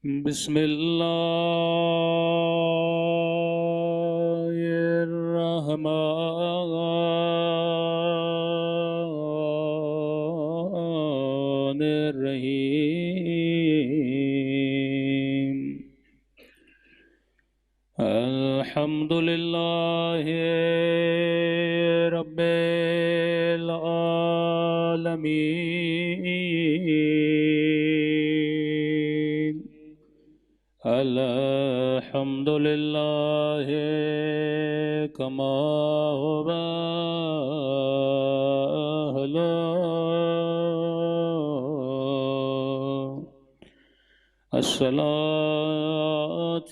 بسم الله الرحمن الرحيم الحمد لله رب العالمين الحمد لله كما هو أهله الصلاة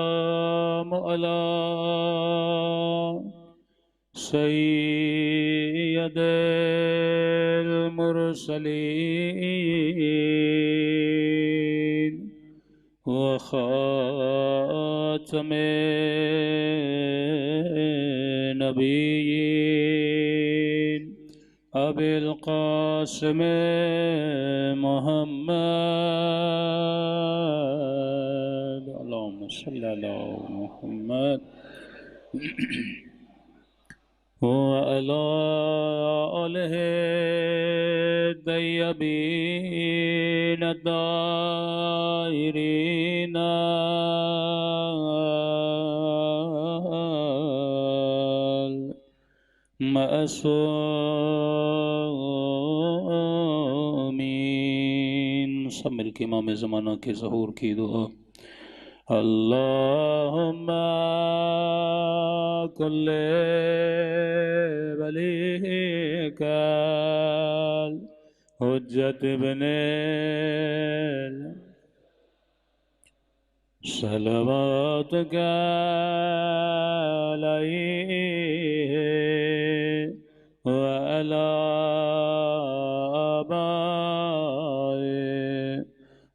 والسلام على سيد المرسلين وخاتم النبيين أبي القاسم محمد اللهم صل على محمد وعلى آله الطيبين الطاهرين المعصومين سب مل کے امام زمانہ کے ظہور کی دعا اللہم کل ولیک حجت ابن صلواتک علیہ وعلی آبائه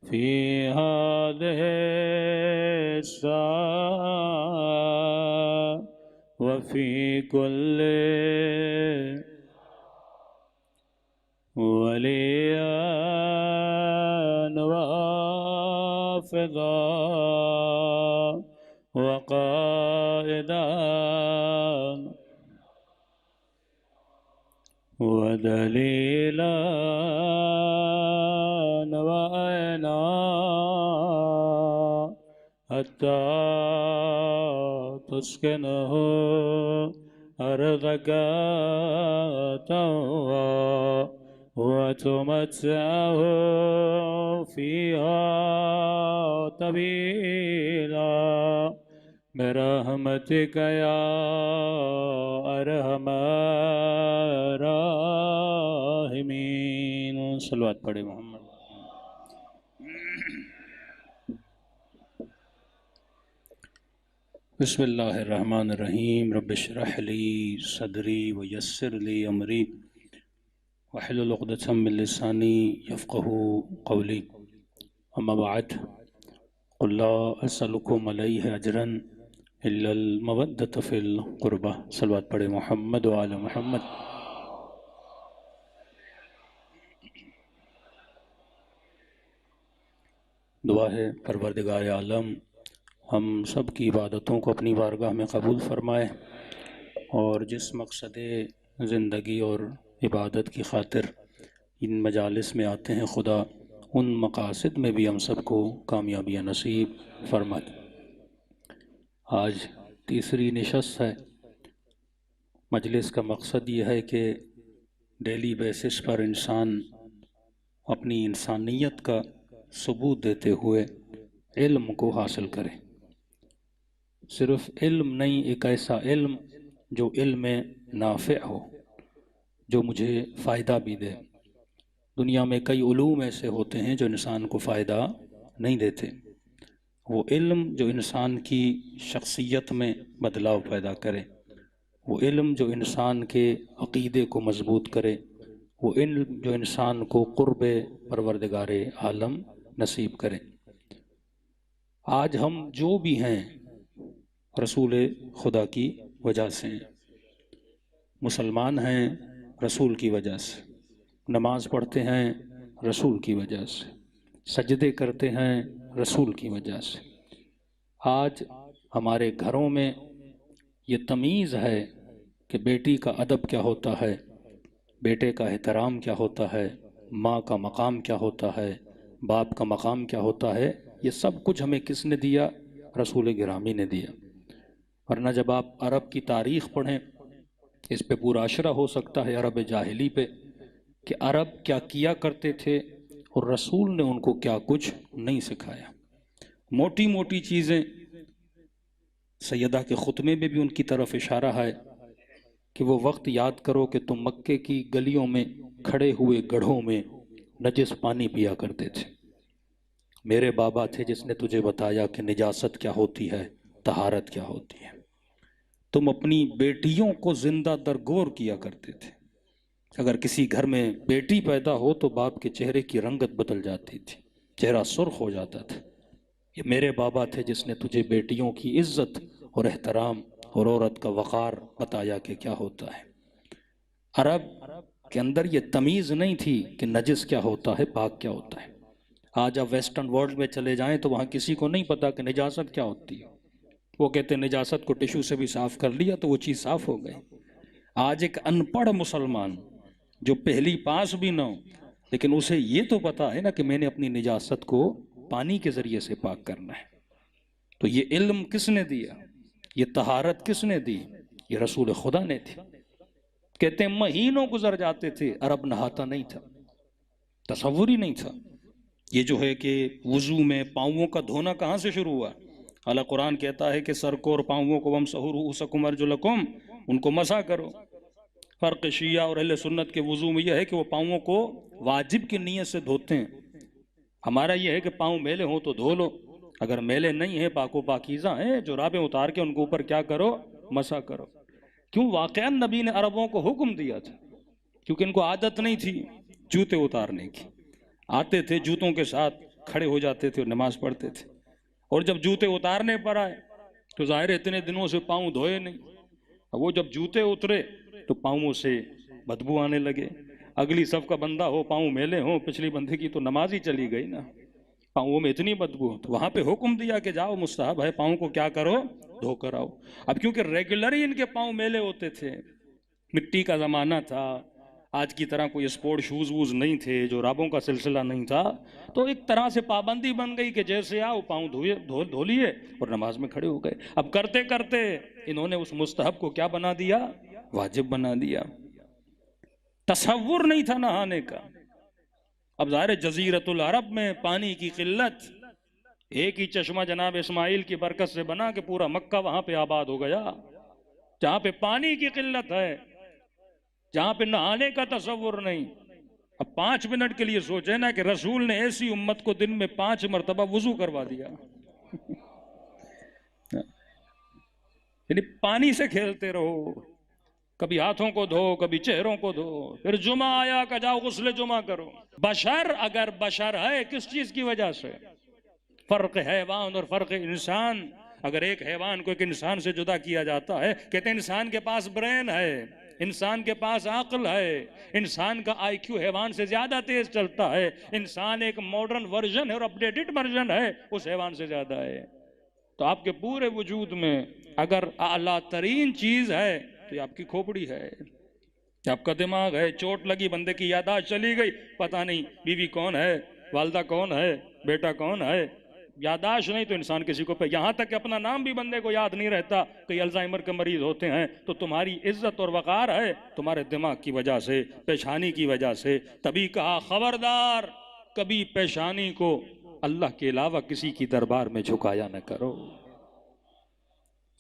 فی هذه الساعة وفي كل وليا وحافظا وقائدا ودليلا وعينا حتى تسكنه أرضك طوعا وتمتعه فيها طويلا برحمتك يا أرحم الراحمين صلوات پڑھے محمد بسم اللہ الرحمن الرحیم رب اشرح لی صدری ویسر لی امری واحلل عقدۃ من لسانی یفقهوا قولی اما بعد قل لا اسألکم علیہ اجرا الا المودۃ فی القربہ صلوات پڑھے محمد وعلی محمد دعا ہے پروردگار عالم ہم سب کی عبادتوں کو اپنی بارگاہ میں قبول فرمائے اور جس مقصد زندگی اور عبادت کی خاطر ان مجالس میں آتے ہیں خدا ان مقاصد میں بھی ہم سب کو کامیابیاں نصیب فرمائے۔ آج تیسری نشست ہے۔ مجلس کا مقصد یہ ہے کہ ڈیلی بیسس پر انسان اپنی انسانیت کا ثبوت دیتے ہوئے علم کو حاصل کرے۔ صرف علم نہیں، ایک ایسا علم جو علم نافع ہو، جو مجھے فائدہ بھی دے۔ دنیا میں کئی علوم ایسے ہوتے ہیں جو انسان کو فائدہ نہیں دیتے۔ وہ علم جو انسان کی شخصیت میں بدلاؤ پیدا کرے، وہ علم جو انسان کے عقیدے کو مضبوط کرے، وہ علم جو انسان کو قرب پروردگار عالم نصیب کرے۔ آج ہم جو بھی ہیں رسول خدا کی وجہ سے ہیں۔ مسلمان ہیں رسول کی وجہ سے، نماز پڑھتے ہیں رسول کی وجہ سے، سجدے کرتے ہیں رسول کی وجہ سے۔ آج ہمارے گھروں میں یہ تمیز ہے کہ بیٹی کا ادب کیا ہوتا ہے، بیٹے کا احترام کیا ہوتا ہے، ماں کا مقام کیا ہوتا ہے، باپ کا مقام کیا ہوتا ہے، یہ سب کچھ ہمیں کس نے دیا؟ رسول گرامی نے دیا۔ ورنہ جب آپ عرب کی تاریخ پڑھیں، اس پہ پورا عشرہ ہو سکتا ہے عرب جاہلی پہ، کہ عرب کیا کیا کرتے تھے اور رسول نے ان کو کیا کچھ نہیں سکھایا۔ موٹی موٹی چیزیں سیدہ کے خطبے میں بھی ان کی طرف اشارہ ہے کہ وہ وقت یاد کرو کہ تم مکے کی گلیوں میں کھڑے ہوئے گڑھوں میں نجس پانی پیا کرتے تھے، میرے بابا تھے جس نے تجھے بتایا کہ نجاست کیا ہوتی ہے، طہارت کیا ہوتی ہے۔ تم اپنی بیٹیوں کو زندہ درگور کیا کرتے تھے، اگر کسی گھر میں بیٹی پیدا ہو تو باپ کے چہرے کی رنگت بدل جاتی تھی، چہرہ سرخ ہو جاتا تھا۔ یہ میرے بابا تھے جس نے تجھے بیٹیوں کی عزت اور احترام اور عورت کا وقار بتایا کہ کیا ہوتا ہے۔ عرب کے اندر یہ تمیز نہیں تھی کہ نجس کیا ہوتا ہے، پاک کیا ہوتا ہے۔ آج آپ ویسٹرن ورلڈ میں چلے جائیں تو وہاں کسی کو نہیں پتا کہ نجاست کیا ہوتی ہے، وہ کہتے ہیں نجاست کو ٹشو سے بھی صاف کر لیا تو وہ چیز صاف ہو گئی۔ آج ایک ان پڑھ مسلمان جو پہلی پاس بھی نہ ہو، لیکن اسے یہ تو پتا ہے نا کہ میں نے اپنی نجاست کو پانی کے ذریعے سے پاک کرنا ہے، تو یہ علم کس نے دیا، یہ طہارت کس نے دی؟ یہ رسول خدا نے تھی۔ کہتے ہیں مہینوں گزر جاتے تھے، عرب نہاتا نہیں تھا، تصور ہی نہیں تھا۔ یہ جو ہے کہ وضو میں پاؤں کا دھونا کہاں سے شروع ہوا؟ اللہ قرآن کہتا ہے کہ سر کو اور پاؤں کو وَامْسَحُوا رُؤُوسَكُمْ وَأَرْجُلَكُمْ، ان کو مسح کرو۔ فرق شیعہ اور اہل سنت کے وضو میں یہ ہے کہ وہ پاؤں کو واجب کی نیت سے دھوتے ہیں، ہمارا یہ ہے کہ پاؤں میلے ہوں تو دھو لو، اگر میلے نہیں ہیں پاک و پاکیزہ ہیں، جرابیں اتار کے ان کے اوپر کیا کرو؟ مسح کرو۔ کیوں؟ واقعاً نبی نے عربوں کو حکم دیا تھا، کیونکہ ان کو عادت نہیں تھی جوتے اتارنے کی، آتے تھے جوتوں کے ساتھ کھڑے ہو جاتے تھے اور نماز پڑھتے تھے، اور جب جوتے اتارنے پر آئے تو ظاہر اتنے دنوں سے پاؤں دھوئے نہیں، وہ جب جوتے اترے تو پاؤں سے بدبو آنے لگے، اگلی صف کا بندہ ہو پاؤں میلے ہوں، پچھلی بندے کی تو نماز ہی چلی گئی نا، پاؤں میں اتنی بدبو، تو وہاں پہ حکم دیا کہ جاؤ مستحب ہے پاؤں کو کیا کرو؟ دھو کر آؤ۔ اب کیونکہ ریگولر ہی ان کے پاؤں میلے ہوتے تھے، مٹی کا زمانہ تھا، آج کی طرح کوئی اسپورٹ شوز ووز نہیں تھے، جو رابوں کا سلسلہ نہیں تھا، تو ایک طرح سے پابندی بن گئی کہ جیسے آؤ پاؤں دھو لیے اور نماز میں کھڑے ہو گئے۔ اب کرتے کرتے انہوں نے اس مستحب کو کیا بنا دیا؟ واجب بنا دیا۔ تصور نہیں تھا نہانے کا۔ اب ظاہر جزیرت العرب میں پانی کی قلت، ایک ہی چشمہ جناب اسماعیل کی برکت سے بنا کہ پورا مکہ وہاں پہ آباد ہو گیا، جہاں پہ پانی کی قلت ہے، جہاں پہ نہانے کا تصور نہیں۔ اب 5 منٹ کے لیے سوچے نا کہ رسول نے ایسی امت کو دن میں 5 مرتبہ وضو کروا دیا، یعنی پانی سے کھیلتے رہو، کبھی ہاتھوں کو دھو کبھی چہروں کو دھو، پھر جمعہ آیا کہ جاؤ غسل جمعہ کرو۔ بشر اگر بشر ہے کس چیز کی وجہ سے؟ فرق حیوان اور فرق انسان۔ اگر ایک حیوان کو ایک انسان سے جدا کیا جاتا ہے، کہتے ہیں انسان کے پاس برین ہے، انسان کے پاس عقل ہے، انسان کا آئی کیو حیوان سے زیادہ تیز چلتا ہے، انسان ایک ماڈرن ورژن ہے اور اپڈیٹڈ ورژن ہے، اس حیوان سے زیادہ ہے۔ تو آپ کے پورے وجود میں اگر اعلیٰ ترین چیز ہے تو یہ آپ کی کھوپڑی ہے، آپ کا دماغ ہے۔ چوٹ لگی، بندے کی یادداشت چلی گئی، پتہ نہیں بیوی کون ہے، والدہ کون ہے، بیٹا کون ہے، یادداشت نہیں تو انسان کسی کو یہاں تک کہ اپنا نام بھی بندے کو یاد نہیں رہتا۔ کئی الزائمر کے مریض ہوتے ہیں تو تمہاری عزت اور وقار ہے تمہارے دماغ کی وجہ سے، پیشانی کی وجہ سے۔ تبھی کہا خبردار کبھی پیشانی کو اللہ کے علاوہ کسی کی دربار میں جھکایا نہ کرو۔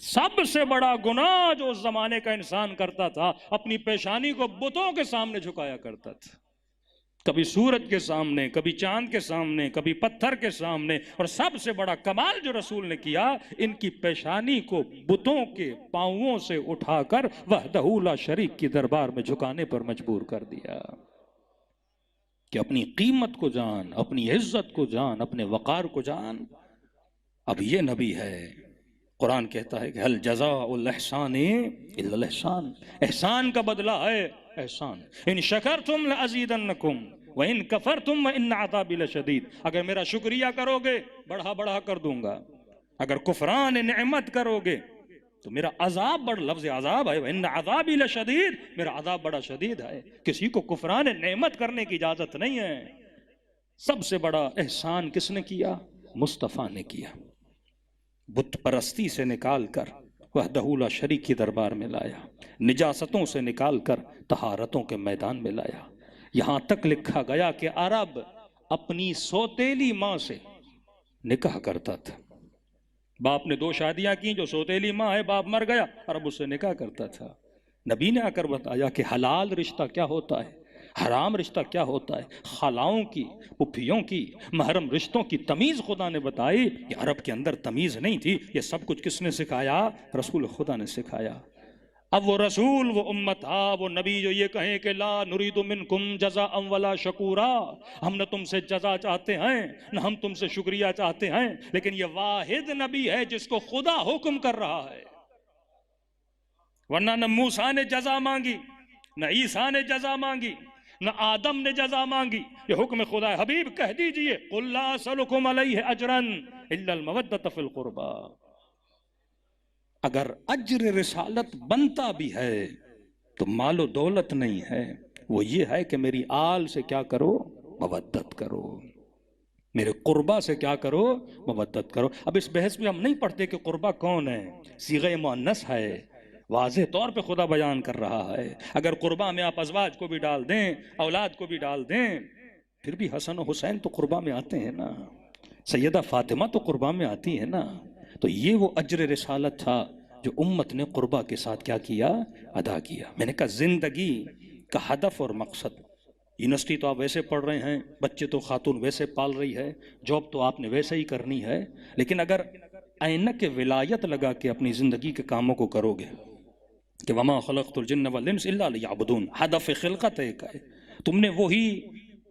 سب سے بڑا گناہ جو اس زمانے کا انسان کرتا تھا، اپنی پیشانی کو بتوں کے سامنے جھکایا کرتا تھا، کبھی سورج کے سامنے، کبھی چاند کے سامنے، کبھی پتھر کے سامنے۔ اور سب سے بڑا کمال جو رسول نے کیا، ان کی پیشانی کو بتوں کے پاؤں سے اٹھا کر وحدہ لا شریک کی دربار میں جھکانے پر مجبور کر دیا کہ اپنی قیمت کو جان، اپنی عزت کو جان، اپنے وقار کو جان۔ اب یہ نبی ہے قرآن کہتا ہے کہ هل جزاء الاحسان الا الاحسان، احسان کا بدلہ ہے احسان. ان شکرتم لازیدنکم وان کفرتم وان عذابی لشدید، اگر میرا شکریہ کرو گے بڑھا بڑھا کر دوں گا، اگر کفران نعمت کرو گے تو میرا عذاب بڑا، لفظ عذاب ہے وان عذابی لشدید، میرا عذاب بڑا شدید ہے. کسی کو کفران نعمت کرنے کی اجازت نہیں ہے. سب سے بڑا احسان کس نے کیا؟ مصطفیٰ نے کیا. بت پرستی سے نکال کر وحدہ لا شریک کی دربار میں لایا، نجاستوں سے نکال کر طہارتوں کے میدان میں لایا. یہاں تک لکھا گیا کہ عرب اپنی سوتیلی ماں سے نکاح کرتا تھا. باپ نے 2 شادیاں کی، جو سوتیلی ماں ہے باپ مر گیا، عرب اس سے نکاح کرتا تھا. نبی نے آ کر بتایا کہ حلال رشتہ کیا ہوتا ہے، حرام رشتہ کیا ہوتا ہے. خالاؤں کی، پھوپھیوں کی، محرم رشتوں کی تمیز خدا نے بتائی. یہ عرب کے اندر تمیز نہیں تھی. یہ سب کچھ کس نے سکھایا؟ رسول خدا نے سکھایا. اب وہ رسول، وہ امت، وہ نبی جو یہ کہیں کہ لا نرید منکم جزاء ولا شکورا، ہم نہ تم سے جزا چاہتے ہیں نہ ہم تم سے شکریہ چاہتے ہیں، لیکن یہ واحد نبی ہے جس کو خدا حکم کر رہا ہے. ورنہ نہ موسیٰ نے جزا مانگی، نہ عیسیٰ نے جزا مانگی، نہ آدم نے جزا مانگی. یہ حکم خدا ہے. حبیب کہہ دیجئے قل لا اسألکم علیہ اجرا الا المودۃ فی القربى. اگر اجر رسالت بنتا بھی ہے تو مال و دولت نہیں ہے، وہ یہ ہے کہ میری آل سے کیا کرو؟ مودت کرو. میرے قربہ سے کیا کرو؟ مودت کرو. اب اس بحث میں ہم نہیں پڑھتے کہ قربہ کون ہے، صیغہ مؤنث ہے، واضح طور پہ خدا بیان کر رہا ہے. اگر قربہ میں آپ ازواج کو بھی ڈال دیں، اولاد کو بھی ڈال دیں، پھر بھی حسن و حسین تو قربہ میں آتے ہیں نا، سیدہ فاطمہ تو قربہ میں آتی ہے نا. تو یہ وہ اجر رسالت تھا جو امت نے قربہ کے ساتھ کیا کیا؟ ادا کیا. میں نے کہا زندگی کا ہدف اور مقصد، یونیورسٹی تو آپ ویسے پڑھ رہے ہیں، بچے تو خاتون ویسے پال رہی ہے، جاب تو آپ نے ویسے ہی کرنی ہے، لیکن اگر اینک ولایت لگا کے اپنی زندگی کے کاموں کو کرو گے کہ وما خلقت الجن والانس الا لیعبدون، ہدف خلقت ایک ہے، تم نے وہی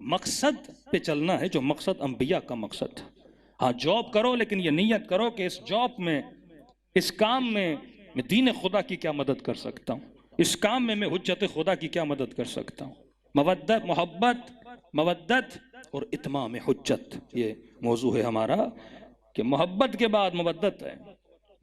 مقصد پہ چلنا ہے جو مقصد انبیاء کا مقصد تھا. ہاں جاب کرو، لیکن یہ نیت کرو کہ اس جاب میں، اس کام میں میں دین خدا کی کیا مدد کر سکتا ہوں، اس کام میں حجت خدا کی کیا مدد کر سکتا ہوں. مودت، محبت، مودت اور اتمام حجت، یہ موضوع ہے ہمارا کہ محبت کے بعد مودت ہے.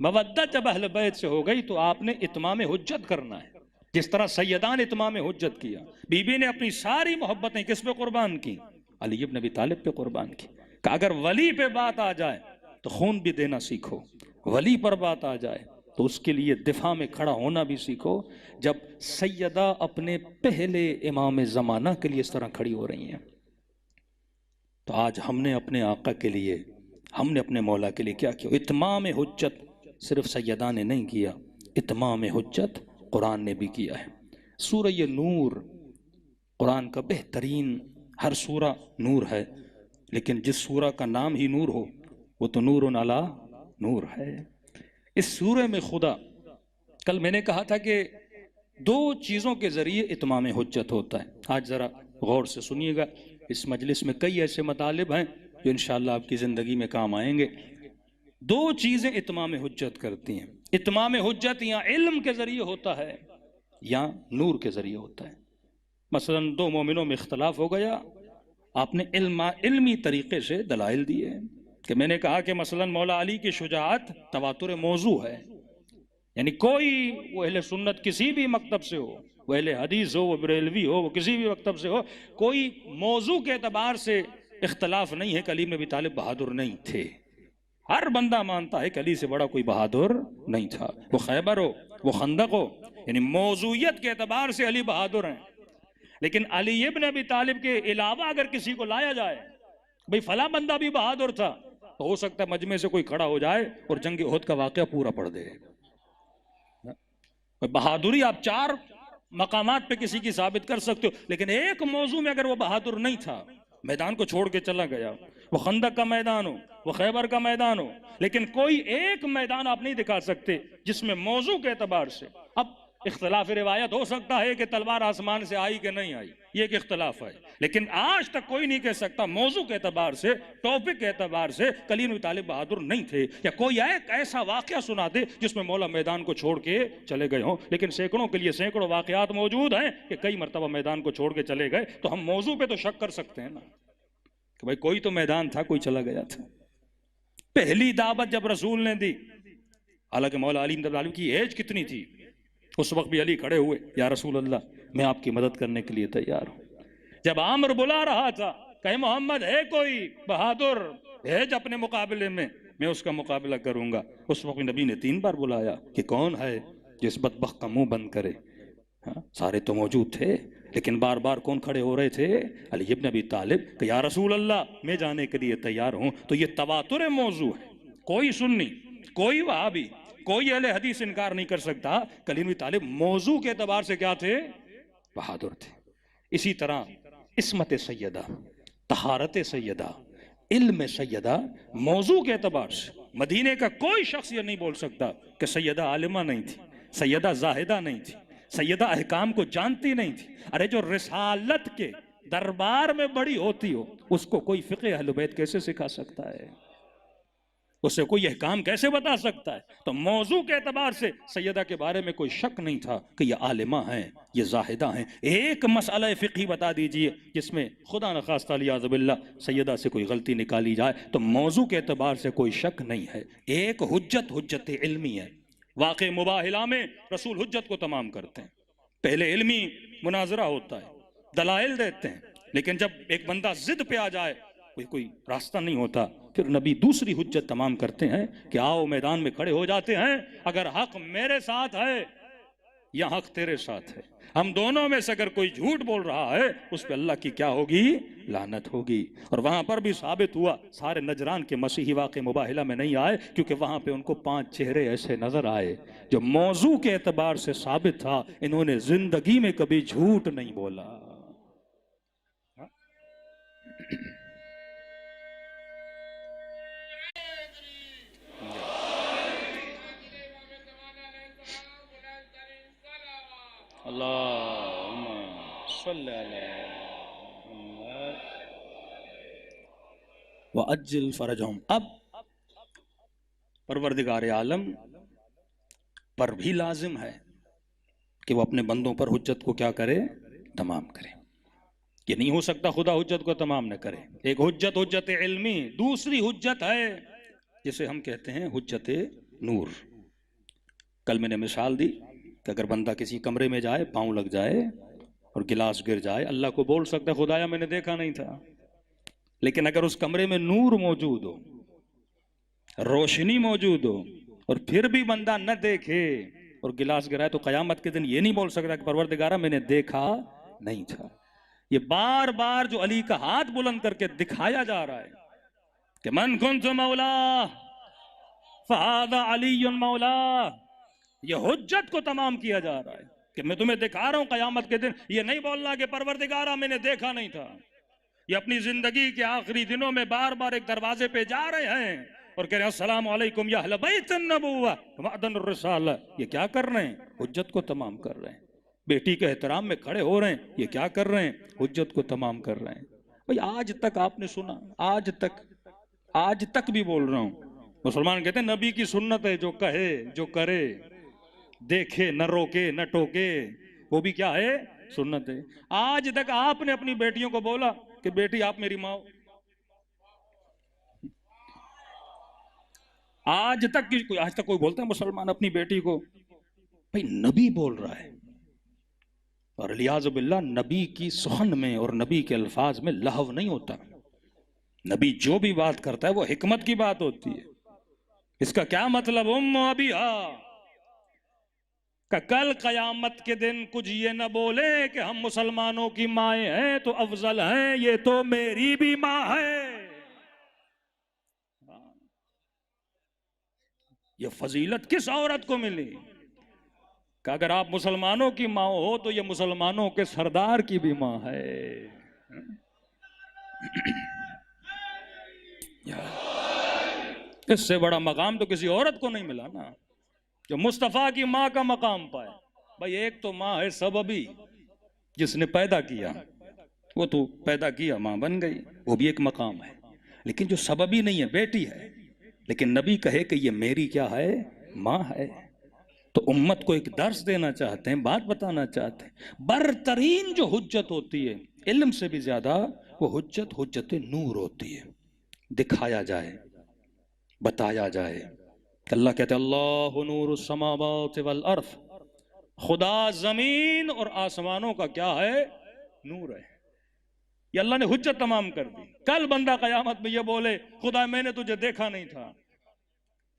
مودت جب اہل بیت سے ہو گئی تو آپ نے اتمام حجت کرنا ہے. جس طرح سیدان اتمام حجت کیا، بی بی نے اپنی ساری محبتیں کس پہ قربان کی؟ علی ابن ابی طالب پہ قربان کی. کہ اگر ولی پہ بات آ جائے تو خون بھی دینا سیکھو، ولی پر بات آ جائے تو اس کے لیے دفاع میں کھڑا ہونا بھی سیکھو. جب سیدہ اپنے پہلے امام زمانہ کے لیے اس طرح کھڑی ہو رہی ہیں تو آج ہم نے اپنے آقا کے لیے، ہم نے اپنے مولا کے لیے کیا کیا؟ اتمام حجت صرف سیدہ نے نہیں کیا، اتمام حجت قرآن نے بھی کیا ہے. سورہ نور قرآن کا بہترین، ہر سورہ نور ہے، لیکن جس سورہ کا نام ہی نور ہو وہ تو نور علی نور ہے. اس سورہ میں خدا، کل میں نے کہا تھا کہ 2 چیزوں کے ذریعے اتمام حجت ہوتا ہے. آج ذرا غور سے سنیے گا، اس مجلس میں کئی ایسے مطالب ہیں جو انشاءاللہ آپ کی زندگی میں کام آئیں گے. 2 چیزیں اتمام حجت کرتی ہیں. اتمام حجت یا علم کے ذریعے ہوتا ہے یا نور کے ذریعے ہوتا ہے. مثلا 2 مومنوں میں اختلاف ہو گیا، آپ نے علمی طریقے سے دلائل دیے کہ میں نے کہا کہ مثلا مولا علی کی شجاعت تواتر موضوع ہے، یعنی کوئی، وہ اہل سنت کسی بھی مکتب سے ہو، وہ اہل حدیث ہو، وہ بریلوی ہو، وہ کسی بھی مکتب سے ہو، کوئی موضوع کے اعتبار سے اختلاف نہیں ہے کہ علی بن ابی طالب بہادر نہیں تھے. ہر بندہ مانتا ہے کہ علی سے بڑا کوئی بہادر نہیں تھا، وہ خیبر ہو، وہ خندق ہو، یعنی موضوعیت کے اعتبار سے علی بہادر ہیں. لیکن علی ابن ابی طالب کے علاوہ اگر کسی کو لایا جائے، بھئی فلاں بندہ بھی بہادر تھا، تو ہو سکتا ہے مجمع سے کوئی کھڑا ہو جائے اور جنگ احد کا واقعہ پورا پڑھ دے. بہادری آپ 4 مقامات پہ کسی کی ثابت کر سکتے ہو، لیکن ایک موضوع میں اگر وہ بہادر نہیں تھا، میدان کو چھوڑ کے چلا گیا، وہ خندق کا میدان ہو، وہ خیبر کا میدان ہو، لیکن کوئی ایک میدان آپ نہیں دکھا سکتے جس میں موضوع کے اعتبار سے. اب اختلاف روایت ہو سکتا ہے کہ تلوار آسمان سے آئی کہ نہیں آئی، یہ ایک اختلاف ہے، لیکن آج تک کوئی نہیں کہہ سکتا موضوع کے اعتبار سے، ٹاپک کے اعتبار سے علی بن طالب بہادر نہیں تھے، یا کوئی ایک ایسا واقعہ سنا دے جس میں مولا میدان کو چھوڑ کے چلے گئے ہوں۔ لیکن سینکڑوں کے لیے سینکڑوں واقعات موجود ہیں کہ کئی مرتبہ میدان کو چھوڑ کے چلے گئے، تو ہم موضوع پہ تو شک کر سکتے ہیں نا کہ بھائی کوئی تو میدان تھا، کوئی چلا گیا تھا۔ پہلی دعوت جب رسول نے دی، حالانکہ مولا علی بن طالب کی ایج کتنی تھی، اس وقت بھی علی کھڑے ہوئے، یا رسول اللہ میں آپ کی مدد کرنے کے لیے تیار ہوں۔ جب عامر بلا رہا تھا کہ محمد ہے کوئی بہادر بھیج اپنے مقابلے میں اس کا مقابلہ کروں گا، اس وقت نبی نے 3 بار بلایا کہ کون ہے جس بدبخت کا منہ بند کرے۔ سارے تو موجود تھے، لیکن بار بار کون کھڑے ہو رہے تھے؟ علی بن ابی طالب، کہ یا رسول اللہ میں جانے کے لیے تیار ہوں۔ تو یہ تواتر موضوع ہے، کوئی سنی، کوئی وہابی، کوئی اہل حدیث انکار نہیں کر سکتا کہ علی بن ابی طالب موضوع کے اعتبار سے کیا تھے؟ بہادر تھے۔ اسی طرح عصمت سیدہ، طہارت سیدہ، علم سیدہ، موضوع کے اعتبار سے مدینے کا کوئی شخص یہ نہیں بول سکتا کہ سیدہ عالمہ نہیں تھی، سیدہ زاہدہ نہیں تھی، سیدہ احکام کو جانتی نہیں تھی۔ ارے جو رسالت کے دربار میں بڑی ہوتی ہو، اس کو کوئی فقہ اہل بیت کیسے سکھا سکتا ہے؟ اسے کوئی احکام کیسے بتا سکتا ہے؟ تو موضوع کے اعتبار سے سیدہ کے بارے میں کوئی شک نہیں تھا کہ یہ عالمہ ہیں، یہ زاہدہ ہیں۔ ایک مسئلہ فقہی بتا دیجئے جس میں خدا نخواستہ علیہ باللہ سیدہ سے کوئی غلطی نکالی جائے، تو موضوع کے اعتبار سے کوئی شک نہیں ہے۔ ایک حجت علمی ہے۔ واقع مباحلہ میں رسول حجت کو تمام کرتے ہیں، پہلے علمی مناظرہ ہوتا ہے، دلائل دیتے ہیں، لیکن جب ایک بندہ ضد پہ آ جائے، کوئی راستہ نہیں ہوتا، پھر نبی دوسری حجت تمام کرتے ہیں کہ آؤ میدان میں کھڑے ہو جاتے ہیں، اگر حق میرے ساتھ ہے یا حق تیرے ساتھ ہے، ہم دونوں میں سے اگر کوئی جھوٹ بول رہا ہے اس پہ اللہ کی کیا ہوگی؟ لعنت ہوگی۔ اور وہاں پر بھی ثابت ہوا، سارے نجران کے مسیحی واقع مباحلہ میں نہیں آئے، کیونکہ وہاں پہ ان کو 5 چہرے ایسے نظر آئے جو موضوع کے اعتبار سے ثابت تھا، انہوں نے زندگی میں کبھی جھوٹ نہیں بولا۔ اللہم صلی علی محمد وعجل فرجہم۔ اب پروردگار عالم پر بھی لازم ہے کہ وہ اپنے بندوں پر حجت کو کیا کرے؟ تمام کرے۔ یہ نہیں ہو سکتا خدا حجت کو تمام نہ کرے۔ ایک حجت علمی، دوسری حجت ہے جسے ہم کہتے ہیں حجت نور۔ کل میں نے مثال دی کہ اگر بندہ کسی کمرے میں جائے، پاؤں لگ جائے اور گلاس گر جائے، اللہ کو بول سکتا ہے خدایا میں نے دیکھا نہیں تھا، لیکن اگر اس کمرے میں نور موجود ہو، روشنی موجود ہو، اور پھر بھی بندہ نہ دیکھے اور گلاس گرائے، تو قیامت کے دن یہ نہیں بول سکتا کہ پروردگارہ میں نے دیکھا نہیں تھا۔ یہ بار بار جو علی کا ہاتھ بلند کر کے دکھایا جا رہا ہے کہ من کنت مولا فہذا علی مولا، یہ حجت کو تمام کیا جا رہا ہے کہ میں تمہیں دکھا رہا ہوں قیامت کے دن۔ یہ نہیں بولنا کہ پروردگارہ میں نے دیکھا نہیں تھا۔ یہ اپنی زندگی کے آخری دنوں میں بار بار ایک دروازے پہ جا رہے ہیں اور کہہ رہے ہیں السلام علیکم یا اہل بیت النبوہ ومعدن الرسالہ۔ یہ کیا کر رہے ہیں؟ حجت کو تمام کر رہے ہیں۔ بیٹی کے احترام میں کھڑے ہو رہے ہیں، یہ کیا کر رہے ہیں؟ حجت کو تمام کر رہے ہیں۔ بھئی آج تک آپ نے سنا، آج تک بھی بول رہا ہوں، مسلمان کہتے ہیں نبی کی سنت ہے، جو کہے جو کرے، دیکھے نہ روکے نہ ٹوکے، وہ بھی کیا ہے؟ سنت ہے۔ آج تک آپ نے اپنی بیٹیوں کو بولا کہ بیٹی آپ میری ماں ہو؟ آج تک کوئی بولتا ہے مسلمان اپنی بیٹی کو؟ بھئی نبی بول رہا ہے، اور علیاذ باللہ نبی کی سخن میں اور نبی کے الفاظ میں لہو نہیں ہوتا۔ نبی جو بھی بات کرتا ہے وہ حکمت کی بات ہوتی ہے۔ اس کا کیا مطلب؟ ابیہا کہ کل قیامت کے دن کچھ یہ نہ بولے کہ ہم مسلمانوں کی مائیں ہیں تو افضل ہیں، یہ تو میری بھی ماں ہے۔ یہ فضیلت کس عورت کو ملی کہ اگر آپ مسلمانوں کی ماں ہو تو یہ مسلمانوں کے سردار کی بھی ماں ہے۔ اس سے بڑا مقام تو کسی عورت کو نہیں ملا نا، جو مصطفیٰ کی ماں کا مقام پائے۔ بھائی ایک تو ماں ہے سببی، جس نے پیدا کیا، وہ تو پیدا کیا ماں بن گئی، وہ بھی ایک مقام ہے، لیکن جو سببی نہیں ہے بیٹی ہے، لیکن نبی کہے کہ یہ میری کیا ہے، ماں ہے، تو امت کو ایک درس دینا چاہتے ہیں، بات بتانا چاہتے ہیں۔ برترین جو حجت ہوتی ہے علم سے بھی زیادہ، وہ حجت نور ہوتی ہے، دکھایا جائے، بتایا جائے۔ اللہ کہتے ہیں اللہ نور السماوات والارض، خدا زمین اور آسمانوں کا کیا ہے، نور ہے۔ یہ اللہ نے حجت تمام کر دی۔ کل بندہ قیامت میں یہ بولے خدا میں نے تجھے دیکھا نہیں تھا،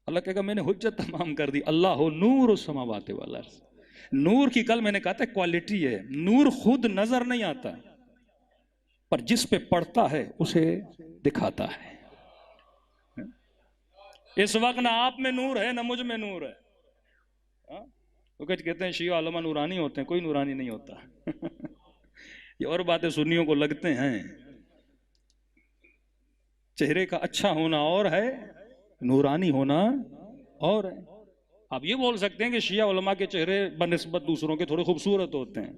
اللہ کہے گا میں نے حجت تمام کر دی۔ اللہ نور السماوات والارض، نور کی کل میں نے کہا تھا کوالٹی ہے، نور خود نظر نہیں آتا، پر جس پہ پڑتا ہے اسے دکھاتا ہے۔ اس وقت نہ آپ میں نور ہے نہ مجھ میں نور ہے۔ وہ کہتے ہیں شیعہ علماء نورانی ہوتے ہیں، کوئی نورانی نہیں ہوتا۔ یہ اور باتیں سنیوں کو لگتے ہیں، چہرے کا اچھا ہونا اور ہے، نورانی ہونا اور ہے۔ آپ یہ بول سکتے ہیں کہ شیعہ علماء کے چہرے بنسبت دوسروں کے تھوڑے خوبصورت ہوتے ہیں،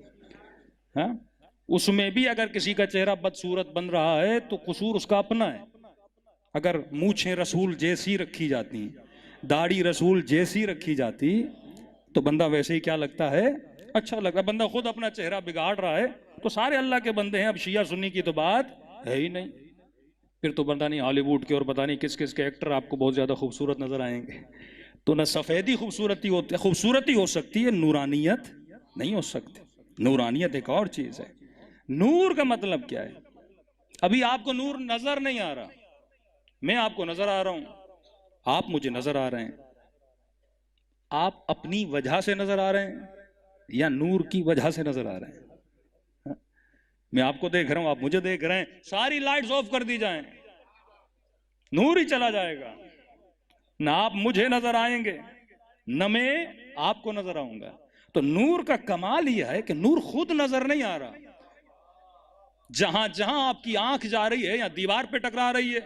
ہاں؟ اس میں بھی اگر کسی کا چہرہ بدصورت بن رہا ہے تو قصور اس کا اپنا ہے۔ اگر مونچھیں رسول جیسی رکھی جاتی، داڑھی رسول جیسی رکھی جاتی، تو بندہ ویسے ہی کیا لگتا ہے، اچھا لگتا ہے۔ بندہ خود اپنا چہرہ بگاڑ رہا ہے تو سارے اللہ کے بندے ہیں، اب شیعہ سنی کی تو بات ہے ہی نہیں۔ پھر تو پتہ نہیں ہالی ووڈ کے اور پتہ نہیں کس کس کے ایکٹر آپ کو بہت زیادہ خوبصورت نظر آئیں گے۔ تو نہ سفیدی خوبصورتی ہوتی ہے، خوبصورتی ہو سکتی ہے، نورانیت نہیں ہو سکتی۔ نورانیت ایک اور چیز ہے۔ نور کا مطلب کیا ہے؟ ابھی آپ کو نور نظر نہیں آ رہا، میں آپ کو نظر آ رہا ہوں، آپ مجھے نظر آ رہے ہیں۔ آپ اپنی وجہ سے نظر آ رہے ہیں یا نور کی وجہ سے نظر آ رہے ہیں؟ میں آپ کو دیکھ رہا ہوں، آپ مجھے دیکھ رہے ہیں، ساری لائٹس آف کر دی جائیں، نور ہی چلا جائے گا، نہ آپ مجھے نظر آئیں گے نہ میں آپ کو نظر آؤں گا۔ تو نور کا کمال یہ ہے کہ نور خود نظر نہیں آ رہا، جہاں جہاں آپ کی آنکھ جا رہی ہے، یا دیوار پہ ٹکرا رہی ہے،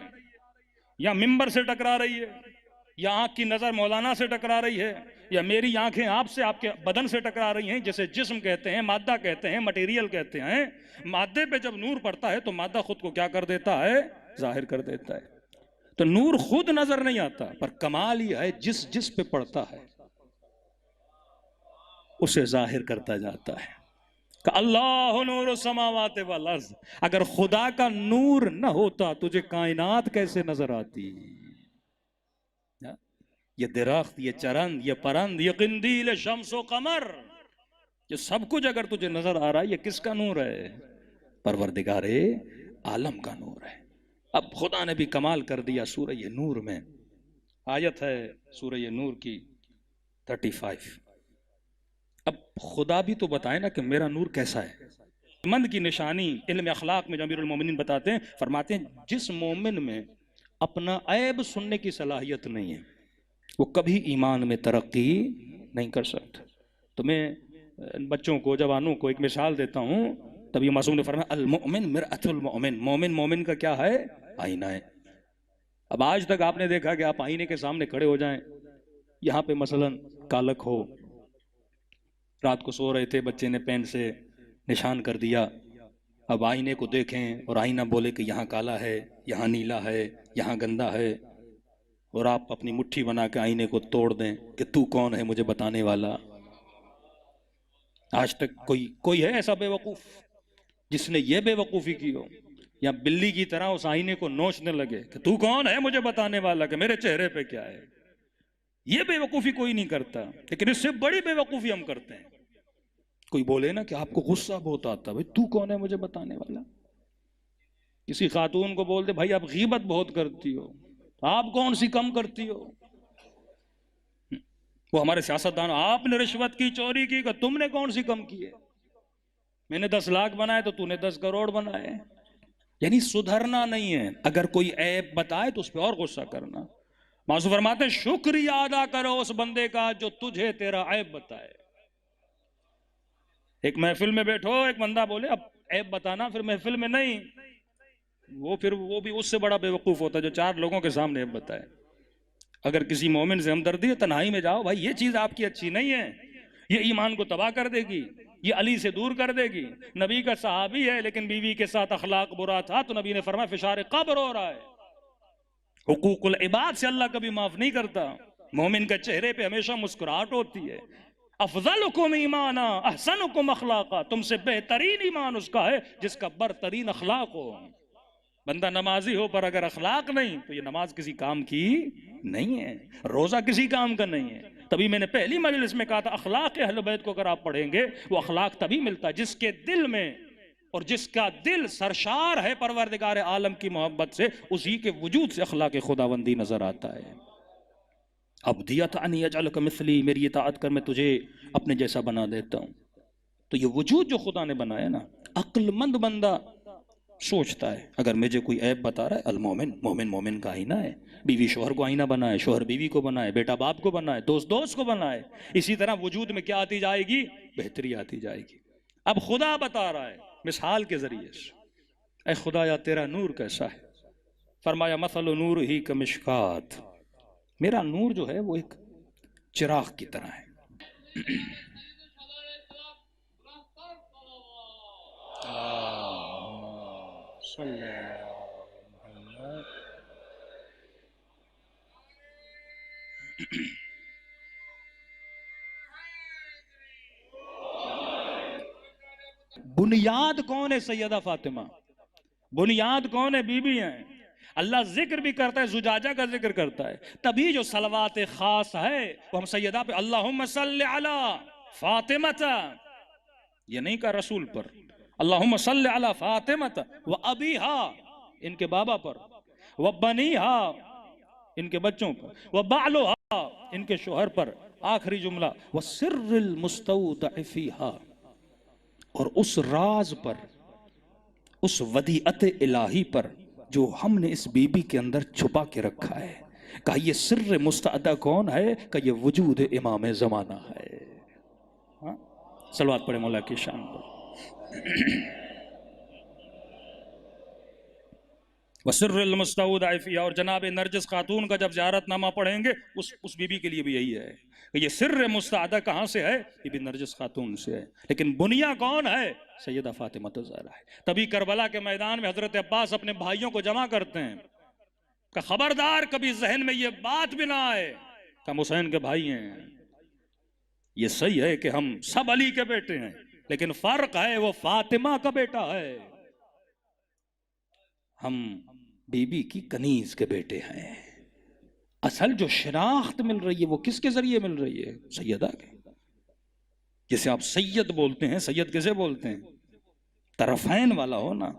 یا ممبر سے ٹکرا رہی ہے، یا آنکھ کی نظر مولانا سے ٹکرا رہی ہے، یا میری آنکھیں آپ سے، آپ کے بدن سے ٹکرا رہی ہیں، جسے جسم کہتے ہیں، مادہ کہتے ہیں، مٹیریل کہتے ہیں۔ مادے پہ جب نور پڑتا ہے تو مادہ خود کو کیا کر دیتا ہے، ظاہر کر دیتا ہے۔ تو نور خود نظر نہیں آتا، پر کمال یہ ہے جس جس پہ پڑتا ہے اسے ظاہر کرتا جاتا ہے۔ کہ اللہ نور السماوات والارض، اگر خدا کا نور نہ ہوتا تجھے کائنات کیسے نظر آتی؟ یہ درخت، یہ چرند، یہ پرند، یہ قندیل شمس و قمر، یہ سب کچھ اگر تجھے نظر آ رہا ہے، یہ کس کا نور ہے؟ پروردگار عالم کا نور ہے۔ اب خدا نے بھی کمال کر دیا سورہ نور میں، آیت ہے سورہ نور کی 35۔ اب خدا بھی تو بتائے نا کہ میرا نور کیسا ہے۔ مند کی نشانی علم اخلاق میں جو امیر المومنین بتاتے ہیں، فرماتے ہیں جس مومن میں اپنا عیب سننے کی صلاحیت نہیں ہے وہ کبھی ایمان میں ترقی نہیں کر سکتا۔ تو میں بچوں کو، جوانوں کو ایک مثال دیتا ہوں، تب یہ معصوم نے فرمایا المؤمن مرآۃ المؤمن، مومن مومن کا کیا ہے، آئینہ ہے۔ اب آج تک آپ نے دیکھا کہ آپ آئینے کے سامنے کھڑے ہو جائیں، یہاں پہ مثلا کالک ہو، رات کو سو رہے تھے، بچے نے پین سے نشان کر دیا، اب آئینے کو دیکھیں اور آئینہ بولے کہ یہاں کالا ہے، یہاں نیلا ہے، یہاں گندا ہے، اور آپ اپنی مٹھی بنا کے آئینے کو توڑ دیں کہ تو کون ہے مجھے بتانے والا۔ آج تک کوئی ہے ایسا بے وقوف جس نے یہ بے وقوفی کی ہو، یا بلی کی طرح اس آئینے کو نوچنے لگے کہ تو کون ہے مجھے بتانے والا کہ میرے چہرے پہ کیا ہے؟ یہ بے وقوفی کوئی نہیں کرتا، لیکن اس سے بڑی بے وقوفی ہم کرتے ہیں۔ کوئی بولے نا کہ آپ کو غصہ بہت آتا، بھائی تو کون ہے مجھے بتانے والا؟ کسی خاتون کو بول دے بھائی آپ غیبت بہت کرتی ہو، آپ کون سی کم کرتی ہو؟ وہ ہمارے سیاستدان، آپ نے رشوت کی، چوری کی، کہ تم نے کون سی کم کی ہے؟ میں نے 10 لاکھ بنائے تو تو نے 10 کروڑ بنائے۔ یعنی سدھرنا نہیں ہے، اگر کوئی عیب بتائے تو اس پہ اور غصہ کرنا۔ معصوم فرماتے ہیں شکریہ ادا کرو اس بندے کا جو تجھے تیرا عیب بتائے۔ ایک محفل میں بیٹھو، ایک بندہ بولے اب عیب بتانا، پھر محفل میں نہیں، وہ بھی اس سے بڑا بے وقوف ہوتا ہے جو 4 لوگوں کے سامنے عیب بتائے۔ اگر کسی مومن سے ہمدردی ہے، تنہائی میں جاؤ، بھائی یہ چیز آپ کی اچھی نہیں ہے، یہ ایمان کو تباہ کر دے گی، یہ علی سے دور کر دے گی۔ نبی کا صحابی ہے لیکن بیوی کے ساتھ اخلاق برا تھا تو نبی نے فرمایا فشار قبر ہو رہا ہے۔ حقوق العباد سے اللہ کبھی معاف نہیں کرتا۔ مومن کا چہرے پہ ہمیشہ مسکراہٹ ہوتی ہے۔ افضلکم ایمانا احسنکم اخلاقا، تم سے بہترین ایمان اس کا ہے جس کا برترین اخلاق ہو۔ بندہ نمازی ہو پر اگر اخلاق نہیں تو یہ نماز کسی کام کی نہیں ہے، روزہ کسی کام کا نہیں ہے۔ تبھی میں نے پہلی مجلس میں کہا تھا اخلاق اہل بیت کو اگر آپ پڑھیں گے وہ اخلاق تبھی ملتا ہے جس کے دل میں، اور جس کا دل سرشار ہے پروردگار عالم کی محبت سے، اسی کے وجود سے اخلاق خداوندی نظر آتا ہے۔ ابدیت ان یجعلک مثلی، میری اطاعت کر میں تجھے اپنے جیسا بنا دیتا ہوں۔ تو یہ وجود جو خدا نے بنایا نا، عقل مند بندہ سوچتا ہے اگر مجھے کوئی عیب بتا رہا ہے، المومن مومن مومن کا آئینہ ہے، بیوی شوہر کو آئینہ بنائے، شوہر بیوی کو بنائے، بیٹا باپ کو بنائے، دوست دوست کو بنائے، اسی طرح وجود میں کیا آتی جائے گی؟ بہتری آتی جائے گی۔ اب خدا بتا رہا ہے مثال کے ذریعے سے، اے خدایا تیرا نور کیسا ہے؟ فرمایا مثل نور ہی کمشکات، میرا نور جو ہے وہ ایک چراغ کی طرح ہے۔ بنیاد کون ہے؟ سیدہ فاطمہ۔ بنیاد کون ہے؟ بی بی ہیں۔ اللہ ذکر بھی کرتا ہے، زجاجہ کا ذکر کرتا ہے، تبھی جو صلوات خاص ہے وہ ہم سیدہ پہ اللہم صلی علی فاطمہ، یہ نہیں کہا رسول پر، اللہم صلی علی فاطمہ و ابیہا، ان کے بابا پر، و بنیہا، ان کے بچوں پر، و بعلہا، ان کے شوہر پر، آخری جملہ و سر المستودع فیہا، اور اس راز پر، اس ودیعت الہی پر جو ہم نے اس بی بی کے اندر چھپا کے رکھا ہے۔ کہا یہ سر مستودع کون ہے؟ کہ یہ وجود امام زمانہ ہے۔ صلوات پڑھیں مولا کی شان پر۔ وسر المستودع فیہا، اور جناب نرجس خاتون کا جب زیارت نامہ پڑھیں گے اس بی بی کے لیے بھی یہی ہے کہ یہ سر مستودع کہاں سے ہے؟ یہ بھی نرجس خاتون سے ہے، لیکن بنیاد کون ہے؟ سیدہ فاطمہ الزہرا ہے۔ تبھی کربلا کے میدان میں حضرت عباس اپنے بھائیوں کو جمع کرتے ہیں کہ خبردار کبھی ذہن میں یہ بات بھی نہ آئے کہ ہم حسین کے بھائی ہیں۔ یہ صحیح ہے کہ ہم سب علی کے بیٹے ہیں، لیکن فرق ہے وہ فاطمہ کا بیٹا ہے، ہم بی بی کی کنیز کے بیٹے ہیں۔ اصل جو شناخت مل رہی ہے وہ کس کے ذریعے مل رہی ہے؟ سیدہ کے۔ جسے آپ سید بولتے ہیں، سید کسے بولتے ہیں؟ طرفین والا ہو نا،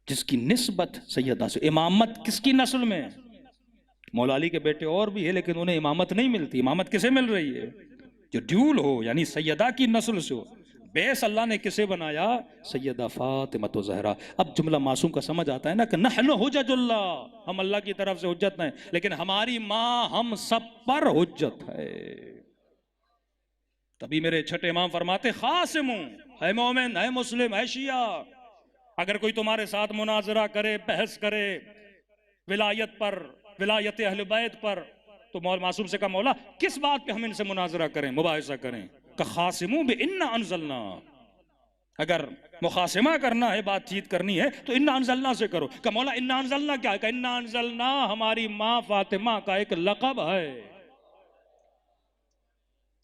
جس کی نسبت سیدہ سے۔ امامت کس کی نسل میں؟ مولا علی کے بیٹے اور بھی ہے لیکن انہیں امامت نہیں ملتی۔ امامت کسے مل رہی ہے؟ جو ڈیول ہو، یعنی سیدہ کی نسل سے ہو۔ بیس اللہ نے کسے بنایا؟ سیدہ فاطمہ الزہرا۔ اب جملہ معصوم کا سمجھ آتا ہے نا کہ نحن حجج اللہ، ہم اللہ کی طرف سے حجت نہیں، لیکن ہماری ماں ہم سب پر حجت ہے۔ تبھی میرے چھٹے امام فرماتے خاصم، ہے مومن، ہے مسلم، ہے شیعہ، اگر کوئی تمہارے ساتھ مناظرہ کرے، بحث کرے ولایت پر، ولایت اہل بیت پر، تو مولا معصوم سے کہا مولا کس بات پہ ہم ان سے مناظرہ کریں، مباحثہ کریں؟ کہ خاصموں بِإِنَّا أَنزَلْنَا، اگر مخاصمہ کرنا ہے، بات چیت کرنی ہے تو اِنَّا أَنزَلْنَا سے کرو۔ کہ مولا اِنَّا أَنزَلْنَا کیا ہے؟ کہ اِنَّا أَنزَلْنَا ہماری ماں فاطمہ کا ایک لقب ہے،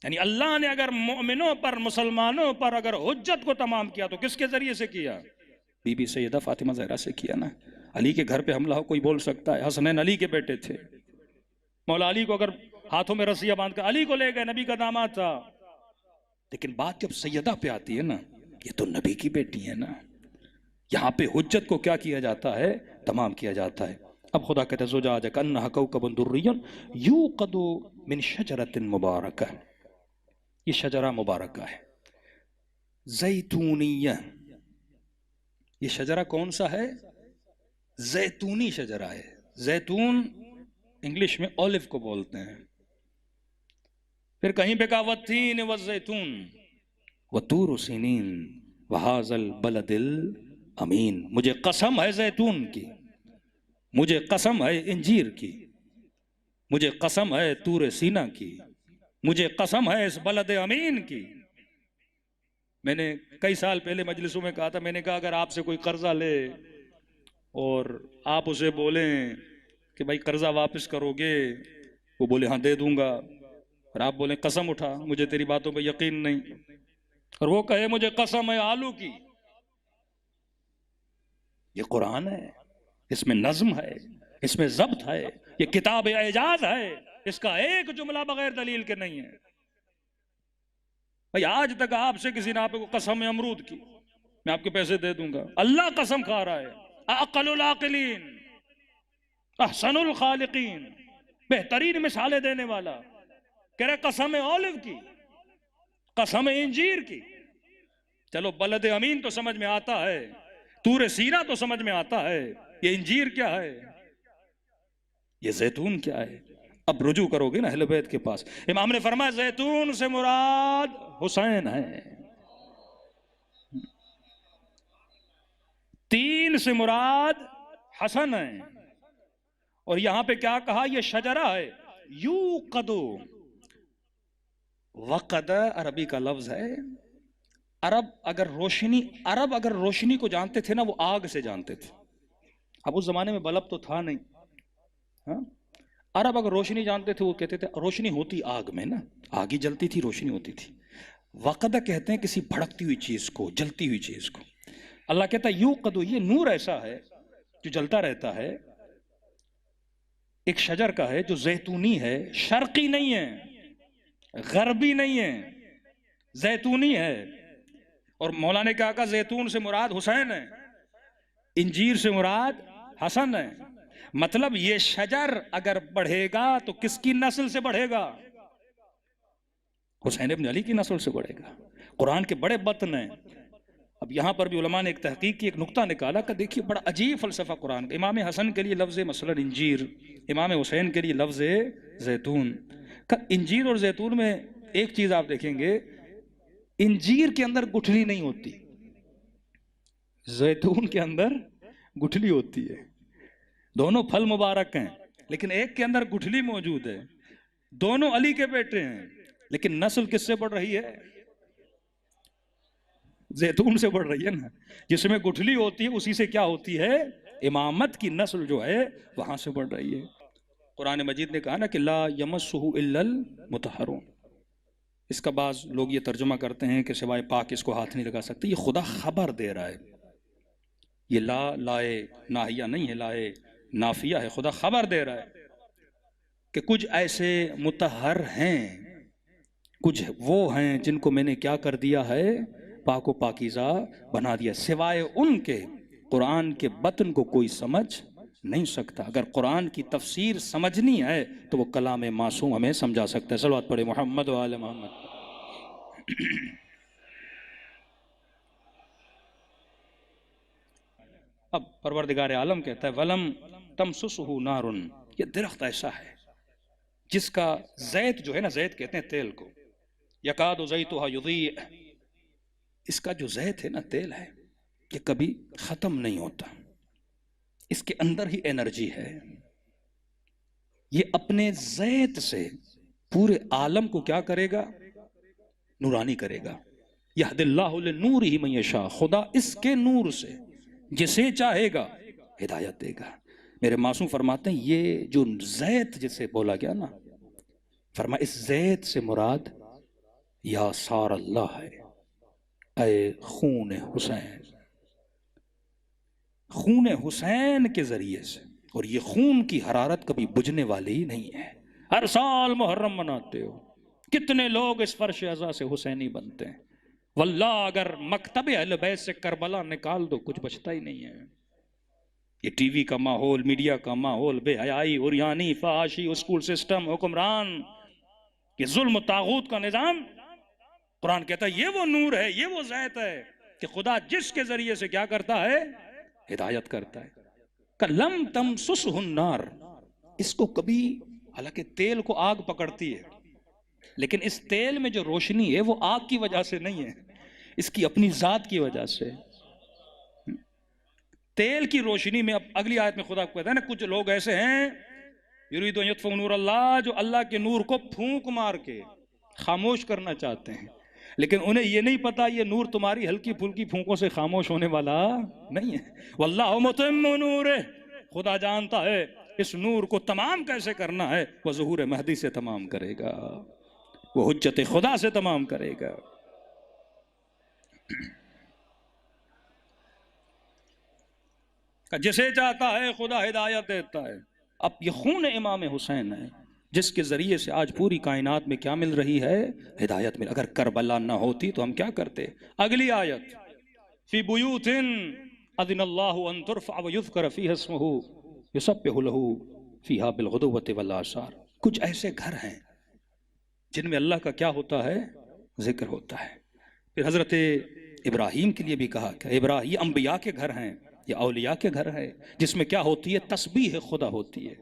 یعنی اللہ نے اگر مومنوں پر، مسلمانوں پر اگر حجت کو تمام کیا تو کس کے ذریعے سے کیا؟ بی بی سیدہ فاطمہ زہرا سے کیا نا۔ علی کے گھر پہ حملہ ہو کوئی بول سکتا ہے؟ حسنین علی کے بیٹے تھے، مولا علی کو اگر ہاتھوں میں رسیاں باندھ کر علی کو لے گئے، نبی کا داماد تھا، لیکن بات جب سیدہ پہ آتی ہے نا، یہ تو نبی کی بیٹی ہے نا، یہاں پہ حجت کو کیا کیا جاتا ہے؟ تمام کیا جاتا ہے۔ اب خدا کہتا ہے زجاجہ کأنہا کوکب درّی یوقد من شجرۃ مبارکہ، یہ شجرہ مبارکہ ہے زیتونیہ۔ یہ شجرہ کون سا ہے؟ زیتونی شجرہ ہے۔ زیتون انگلش میں اولیو کو بولتے ہیں۔ پھر کہیں پہ کہا والتین والزیتون وطور سینین وہذا البلد الامین، مجھے قسم ہے زیتون کی، مجھے قسم ہے انجیر کی، مجھے قسم ہے طور سینا کی، مجھے قسم ہے اس بلد امین کی. میں نے کئی سال پہلے مجلسوں میں کہا تھا، میں نے کہا اگر آپ سے کوئی قرضہ لے اور آپ اسے بولیں کہ بھائی قرضہ واپس کرو گے، وہ بولے ہاں دے دوں گا، اور آپ بولیں قسم اٹھا مجھے تیری باتوں پہ یقین نہیں، اور وہ کہے مجھے قسم ہے آلو کی. یہ قرآن ہے، اس میں نظم ہے، اس میں ضبط ہے، یہ کتاب اعجاز ہے، اس کا ایک جملہ بغیر دلیل کے نہیں ہے. بھائی آج تک آپ سے کسی نے آپ کو قسم امرود کی میں آپ کے پیسے دے دوں گا؟ اللہ قسم کھا رہا ہے. اعقل العاقلین، احسن الخالقین، بہترین مثالیں دینے والا کہہ رہے قسم اولیو کی، قسم انجیر کی. چلو بلد امین تو سمجھ میں آتا ہے، طور سینا تو سمجھ میں آتا ہے، یہ انجیر کیا ہے، یہ زیتون کیا ہے؟ اب رجوع کرو گے نا اہل بیت کے پاس. امام نے فرمایا زیتون سے مراد حسین ہے، تین سے مراد حسن ہے، اور یہاں پہ کیا کہا؟ یہ شجرہ ہے. یوقدو، وقد عربی کا لفظ ہے. عرب اگر روشنی کو جانتے تھے نا، وہ آگ سے جانتے تھے. اب اس زمانے میں بلب تو تھا نہیں، ہاں؟ عرب اگر روشنی جانتے تھے وہ کہتے تھے روشنی ہوتی آگ میں نا، آگ ہی جلتی تھی، روشنی ہوتی تھی. وقد کہتے ہیں کسی بھڑکتی ہوئی چیز کو، جلتی ہوئی چیز کو. اللہ کہتا ہے یوقدو، یہ نور ایسا ہے جو جلتا رہتا ہے، ایک شجر کا ہے جو زیتونی ہے، شرقی نہیں ہے، غربی نہیں ہے، زیتونی ہے. اور مولا نے کہا زیتون سے مراد حسین ہے، انجیر سے مراد حسن ہے. مطلب یہ شجر اگر بڑھے گا تو کس کی نسل سے بڑھے گا؟ حسین ابن علی کی نسل سے بڑھے گا. قرآن کے بڑے بطن ہیں. اب یہاں پر بھی علماء نے ایک تحقیق کی، ایک نقطہ نکالا کہ دیکھیے بڑا عجیب فلسفہ قرآن کا. امام حسن کے لیے لفظ مثلا انجیر، امام حسین کے لیے لفظ زیتون. انجیر اور زیتون میں ایک چیز آپ دیکھیں گے، انجیر کے اندر گٹھلی نہیں ہوتی، زیتون کے اندر گٹھلی ہوتی ہے. دونوں پھل مبارک ہیں لیکن ایک کے اندر گٹھلی موجود ہے. دونوں علی کے بیٹے ہیں لیکن نسل کس سے بڑھ رہی ہے؟ زیتون سے بڑھ رہی ہے نا. جس میں گٹھلی ہوتی ہے اسی سے کیا ہوتی ہے؟ امامت کی نسل جو ہے وہاں سے بڑھ رہی ہے. قرآن مجید نے کہا نا کہ لا یمسہ الا المطہرون. اس کا بعض لوگ یہ ترجمہ کرتے ہیں کہ سوائے پاک اس کو ہاتھ نہیں لگا سکتے. یہ خدا خبر دے رہا ہے، یہ لا لائے ناہیہ نہیں ہے، لائے نافیہ ہے. خدا خبر دے رہا ہے کہ کچھ ایسے مطہر ہیں، کچھ وہ ہیں جن کو میں نے کیا کر دیا ہے؟ پاک و پاکیزہ بنا دیا. سوائے ان کے قرآن کے بطن کو کوئی سمجھ نہیں سکتا. اگر قرآن کی تفسیر سمجھنی ہے تو وہ کلام معصوم ہمیں سمجھا سکتا ہے. صلوات پڑھے محمد و آل محمد. اب پروردگار عالم کہتا ہے وَلَمْ تَمْسُسْهُ نَارٌ. یہ درخت ایسا ہے جس کا زیت جو ہے نا، زیت کہتے ہیں تیل کو، یکاد زیتها یضیء. اس کا جو زیت ہے نا، تیل ہے، یہ کبھی ختم نہیں ہوتا. اس کے اندر ہی انرجی ہے. یہ اپنے زیت سے پورے عالم کو کیا کرے گا؟ نورانی کرے گا. یہد اللہ لنورہ من یشاء. خدا اس کے نور سے جسے چاہے گا ہدایت دے گا. میرے معصوم فرماتے ہیں یہ جو زیت جسے بولا گیا نا، فرمایا اس زیت سے مراد یا سار اللہ ہے، اے خون حسین. خون حسین کے ذریعے سے. اور یہ خون کی حرارت کبھی بجھنے والی نہیں ہے. ہر سال محرم مناتے ہو، کتنے لوگ اس فرش عزا سے حسینی بنتے ہیں. واللہ اگر مکتب اہل بیت سے کربلا نکال دو کچھ بچتا ہی نہیں ہے. یہ ٹی وی کا ماحول، میڈیا کا ماحول، بے حیائی، عریانی، فحاشی، اسکول سسٹم، حکمران، یہ ظلم و طاغوت کا نظام. قرآن کہتا ہے یہ وہ نور ہے، یہ وہ زیت ہے کہ خدا جس کے ذریعے سے کیا کرتا ہے؟ ہدایت کرتا ہے. لَمْ تَمْسُسْهُ النَّارُ. اس کو کبھی، حالانکہ تیل کو آگ پکڑتی ہے لیکن اس تیل میں جو روشنی ہے وہ آگ کی وجہ سے نہیں ہے، اس کی اپنی ذات کی وجہ سے. تیل کی روشنی میں اب اگلی آیت میں خدا کو کہتا ہے نا کچھ لوگ ایسے ہیں یریدون یطفئوا نور اللہ، جو اللہ کے نور کو پھونک مار کے خاموش کرنا چاہتے ہیں، لیکن انہیں یہ نہیں پتا یہ نور تمہاری ہلکی پھلکی پھونکوں سے خاموش ہونے والا نہیں ہے۔ واللہ متم نورہ، خدا جانتا ہے اس نور کو تمام کیسے کرنا ہے، وہ ظہور مہدی سے تمام کرے گا، وہ حجت خدا سے تمام کرے گا۔ جسے چاہتا ہے خدا ہدایت دیتا ہے۔ اب یہ خون امام حسین ہے جس کے ذریعے سے آج پوری کائنات میں کیا مل رہی ہے؟ ہدایت مل۔ اگر کربلا نہ ہوتی تو ہم کیا کرتے؟ اگلی آیت، فی بیوت اذن اللہ ان ترفع ویذکر فیہا اسمہ یسبح لہ فیہا بالغدوۃ والآصال۔ کچھ ایسے گھر ہیں جن میں اللہ کا کیا ہوتا ہے؟ ذکر ہوتا ہے۔ پھر حضرت ابراہیم کے لیے بھی کہا کہ ابراہیم، یہ انبیاء کے گھر ہیں، یہ اولیاء کے گھر ہے جس میں کیا ہوتی ہے؟ تسبیح خدا ہوتی ہے۔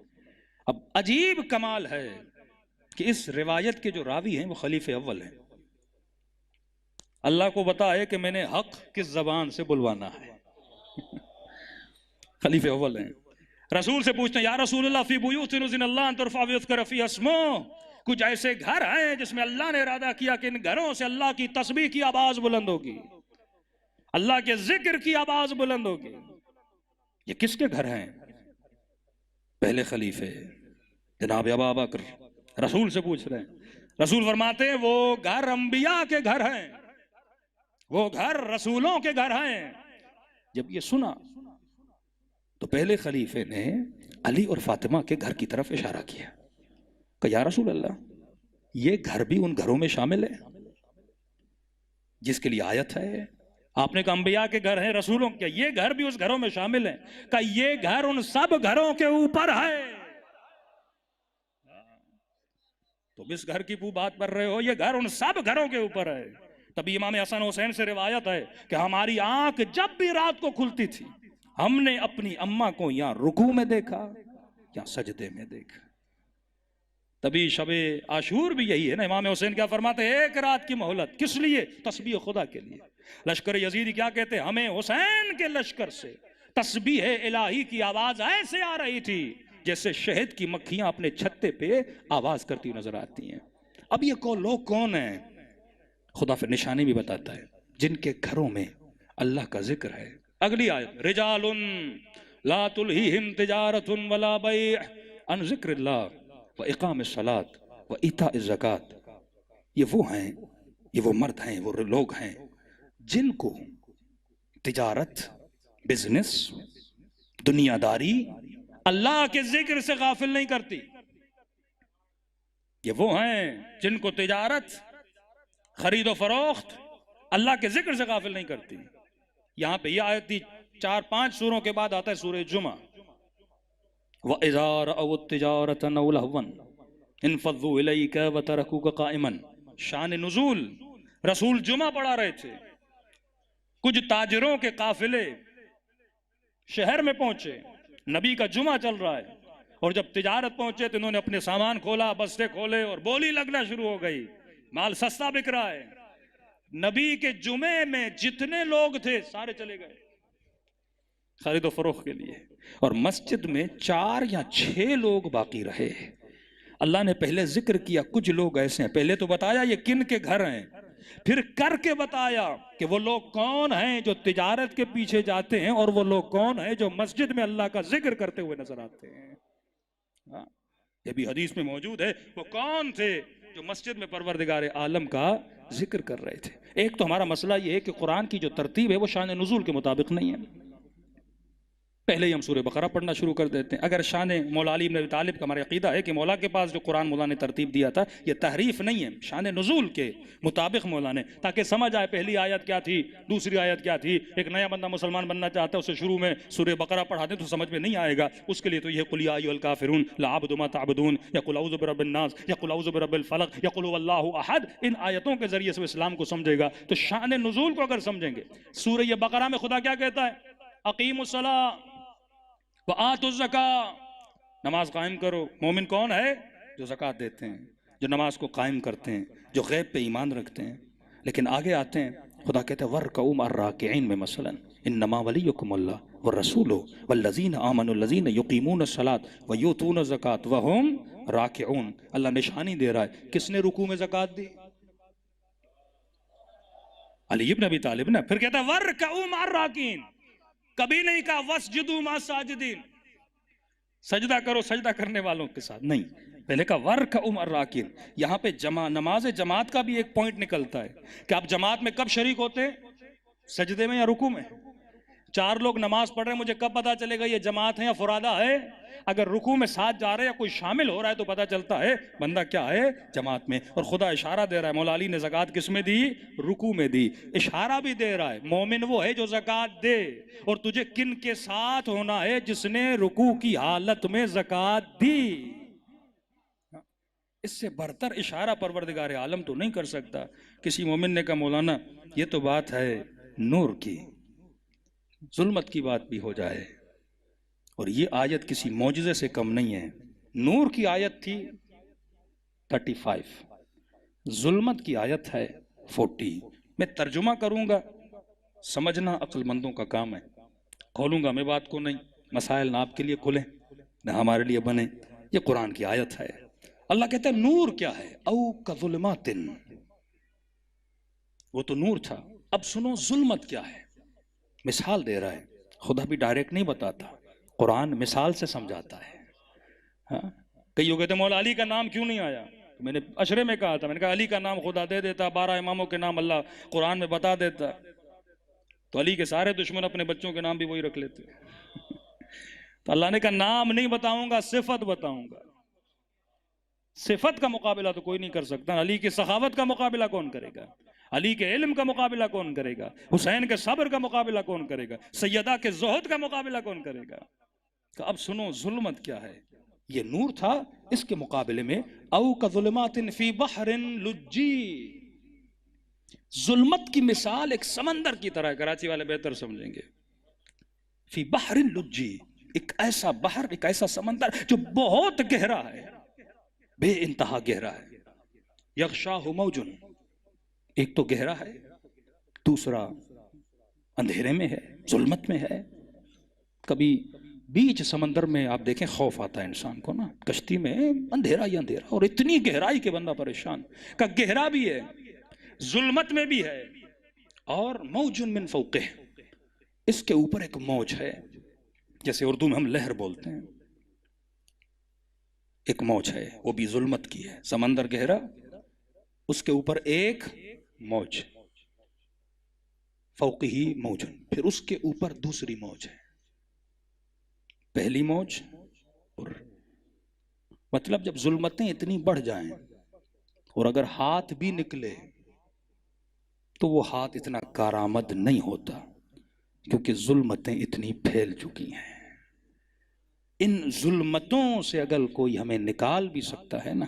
اب عجیب کمال ہے کہ اس روایت کے جو راوی ہیں وہ خلیفہ اول ہیں۔ اللہ کو بتا ہے کہ میں نے حق کس زبان سے بلوانا ہے۔ خلیفہ اول ہیں، رسول سے پوچھتے ہیں یا رسول اللہ فی بیوت اذن اللہ ان ترفع ویذکر فیہا اسمہ، کچھ ایسے گھر ہیں جس میں اللہ نے ارادہ کیا کہ ان گھروں سے اللہ کی تسبیح کی آواز بلند ہوگی، اللہ کے ذکر کی آواز بلند ہوگی۔ یہ کس کے گھر ہیں؟ پہلے خلیفے جناب ابا بکر۔ رسول سے پوچھ رہے ہیں، رسول فرماتے ہیں وہ گھر انبیاء کے گھر ہیں، وہ گھر رسولوں کے گھر ہیں۔ جب یہ سنا تو پہلے خلیفے نے علی اور فاطمہ کے گھر کی طرف اشارہ کیا کہ یا رسول اللہ یہ گھر بھی ان گھروں میں شامل ہے جس کے لیے آیت ہے۔ آپ نے کہا انبیاء کے گھر ہیں، رسولوں کے، یہ گھر بھی اس گھروں میں شامل ہیں۔ کہ یہ گھر ان سب گھروں کے اوپر ہے۔ تم اس گھر کی بات کر رہے ہو، یہ گھر ان سب گھروں کے اوپر ہے۔ تبھی امام حسن حسین سے روایت ہے کہ ہماری آنکھ جب بھی رات کو کھلتی تھی ہم نے اپنی اماں کو یا رکوع میں دیکھا یا سجدے میں دیکھا۔ تبھی شب عاشور بھی یہی ہے نا، امام حسین کیا فرماتے ہیں؟ ایک رات کی مہلت، کس لیے؟ تسبیح خدا کے لیے۔ لشکر یزیدی کیا کہتے ہیں؟ ہمیں حسین کے لشکر سے تسبیح الہی کی آواز ایسے آ رہی تھی جیسے شہد کی مکھیاں اپنے چھتے پہ آواز کرتی نظر آتی ہیں۔ اب یہ لوگ کون ہیں؟ خدا پھر نشانی بھی بتاتا ہے جن کے گھروں میں اللہ کا ذکر ہے۔ اگلی آیت، رجال لا تلہیہم تجارت ولا بیع عن ذکر اللہ وَإِقَامِ الصَّلَاةِ وَإِيتَاءِ الزَّكَاةِ۔ یہ وہ ہیں، یہ وہ مرد ہیں، وہ لوگ ہیں جن کو تجارت، بزنس، دنیا داری اللہ کے ذکر سے غافل نہیں کرتی۔ یہ وہ ہیں جن کو تجارت، خرید و فروخت اللہ کے ذکر سے غافل نہیں کرتی۔ یہاں پہ یہ آیت تھی 4-5 سوروں کے بعد آتا ہے سورہ جمعہ، وَإِذَا رَأَوُا التِّجَارَةَ أَوْ لَهْوًا انفضوا إِلَيْكَ وَتَرَكُوكَ قَائِمًا۔ شان نزول، رسول جمعہ پڑھا رہے تھے، کچھ تاجروں کے قافلے شہر میں پہنچے، نبی کا جمعہ چل رہا ہے، اور جب تجارت پہنچے تو انہوں نے اپنے سامان کھولا، بستے کھولے اور بولی لگنا شروع ہو گئی، مال سستا بک رہا ہے۔ نبی کے جمعے میں جتنے لوگ تھے سارے چلے گئے خرید و فروخت کے لیے، اور مسجد میں 4 یا 6 لوگ باقی رہے۔ اللہ نے پہلے ذکر کیا کچھ لوگ ایسے ہیں، پہلے تو بتایا یہ کن کے گھر ہیں، پھر کر کے بتایا کہ وہ لوگ کون ہیں جو تجارت کے پیچھے جاتے ہیں، اور وہ لوگ کون ہیں جو مسجد میں اللہ کا ذکر کرتے ہوئے نظر آتے ہیں۔ یہ بھی حدیث میں موجود ہے، وہ کون تھے جو مسجد میں پروردگار عالم کا ذکر کر رہے تھے۔ ایک تو ہمارا مسئلہ یہ ہے کہ قرآن کی جو ترتیب ہے وہ شان نزول کے مطابق نہیں ہے۔ پہلے ہی ہم سورہ بقرہ پڑھنا شروع کر دیتے ہیں۔ اگر شان مولا علی بن ابی طالب کا ہمارا عقیدہ ہے کہ مولا کے پاس جو قرآن مولا نے ترتیب دیا تھا یہ تحریف نہیں ہے، شان نزول کے مطابق مولا نے، تاکہ سمجھ آئے پہلی آیت کیا تھی، دوسری آیت کیا تھی۔ ایک نیا بندہ مسلمان بننا چاہتا ہے، اسے شروع میں سورہ بقرہ پڑھا دیں تو سمجھ میں نہیں آئے گا، اس کے لیے تو یہ قل یا ایھا الکافرون لا اعبد ما تعبدون، یا قل اعوذ برب الناس، یا قل اعوذ برب الفلق، یا قل هو اللہ احد، ان آیتوں کے ذریعے سے اسلام کو سمجھے گا۔ تو شان نزول کو اگر سمجھیں گے، سورہ بقرہ میں خدا کیا کہتا ہے؟ اقیموا الصلاۃ وآتوا الزکاۃ، نماز قائم کرو۔ مومن کون ہے؟ جو زکوٰۃ دیتے ہیں، جو نماز کو قائم کرتے ہیں، جو غیب پہ ایمان رکھتے ہیں۔ لیکن آگے آتے ہیں، خدا کہتے ہیں وَارْكَعُوا مَعَ الرَّاكِعِينَ میں مثلا انما ولیکم اللہ والرسول والذین آمنوا الذین یقیمون الصلاۃ ویؤتون الزکاۃ وہم راکعون۔ اللہ نشانی دے رہا ہے، کس نے رکوع میں زکوٰۃ دی؟ علی ابن ابی طالب نے پھر کہتا ہے وَرْكَعُوا مَعَ الرَّاكِعِينَ، کبھی نہیں کہا وَاسْجُدُوا مَعَ السَّاجِدِينَ، سجدہ کرو سجدہ کرنے والوں کے ساتھ، نہیں، پہلے کہا وَرْكَعُوا مَعَ الرَّاكِعِينَ۔ یہاں پہ نماز جماعت کا بھی ایک پوائنٹ نکلتا ہے کہ آپ جماعت میں کب شریک ہوتے ہیں، سجدے میں یا رکوع میں؟ چار لوگ نماز پڑھ رہے ہیں، مجھے کب پتا چلے گا یہ جماعت ہے یا فرادہ ہے؟ اگر رکوع میں ساتھ جا رہے ہیں یا کوئی شامل ہو رہا ہے تو پتا چلتا ہے بندہ کیا ہے، جماعت میں۔ اور خدا اشارہ دے رہا ہے، مولا علی نے زکوٰۃ کس میں دی؟ رکوع میں دی۔ اشارہ بھی دے رہا ہے مومن وہ ہے جو زکوٰۃ دے، اور تجھے کن کے ساتھ ہونا ہے؟ جس نے رکوع کی حالت میں زکوٰۃ دی۔ اس سے برتر اشارہ پروردگار عالم تو نہیں کر سکتا۔ کسی مومن نے کہا مولانا یہ تو بات ہے نور کی، ظلمت کی بات بھی ہو جائے، اور یہ آیت کسی معجزے سے کم نہیں ہے۔ نور کی آیت تھی 35، ظلمت کی آیت ہے 40۔ میں ترجمہ کروں گا، سمجھنا عقل مندوں کا کام ہے، کھولوں گا میں بات کو نہیں، مسائل نہ آپ کے لیے کھلیں نہ ہمارے لیے بنے۔ یہ قرآن کی آیت ہے۔ اللہ کہتا ہے نور کیا ہے؟ او کظلمات، وہ تو نور تھا، اب سنو ظلمت کیا ہے۔ مثال دے رہا ہے، خدا بھی ڈائریکٹ نہیں بتاتا، قرآن مثال سے سمجھاتا ہے۔ ہاں؟ کئی لوگ کہتے ہیں مولا علی کا نام کیوں نہیں آیا؟ میں نے اشرے میں کہا تھا، میں نے کہا علی کا نام خدا دے دیتا، 12 اماموں کے نام اللہ قرآن میں بتا دیتا، تو علی کے سارے دشمن اپنے بچوں کے نام بھی وہی رکھ لیتے۔ تو اللہ نے کہا نام نہیں بتاؤں گا، صفت بتاؤں گا۔ صفت کا مقابلہ تو کوئی نہیں کر سکتا۔ علی کی سخاوت کا مقابلہ کون کرے گا؟ علی کے علم کا مقابلہ کون کرے گا؟ حسین کے صبر کا مقابلہ کون کرے گا؟ سیدہ کے زہد کا مقابلہ کون کرے گا؟ تو اب سنو ظلمت کیا ہے۔ یہ نور تھا، اس کے مقابلے میں او کظلمات فی بحر لجی، ظلمت کی مثال ایک سمندر کی طرح ہے، کراچی والے بہتر سمجھیں گے۔ فی بحر لجی، ایک ایسا بحر، ایک ایسا سمندر جو بہت گہرا ہے، بے انتہا گہرا ہے۔ یغشاہ موج، ایک تو گہرا ہے، دوسرا اندھیرے میں ہے، ظلمت میں ہے۔ کبھی بیچ سمندر میں آپ دیکھیں خوف آتا ہے انسان کو نا، کشتی میں اندھیرا ہی اندھیرا، اور اتنی گہرائی کہ بندہ پریشان، کہ گہرا بھی ہے، ظلمت میں بھی ہے، اور موج من فوقہ، اس کے اوپر ایک موج ہے، جیسے اردو میں ہم لہر بولتے ہیں، ایک موج ہے، وہ بھی ظلمت کی ہے، سمندر گہرا، اس کے اوپر ایک موج، فوقہ ہی موج، پھر اس کے اوپر دوسری موج ہے، پہلی موج، اور مطلب جب ظلمتیں اتنی بڑھ جائیں اور اگر ہاتھ بھی نکلے تو وہ ہاتھ اتنا کارآمد نہیں ہوتا، کیونکہ ظلمتیں اتنی پھیل چکی ہیں۔ ان ظلمتوں سے اگر کوئی ہمیں نکال بھی سکتا ہے نا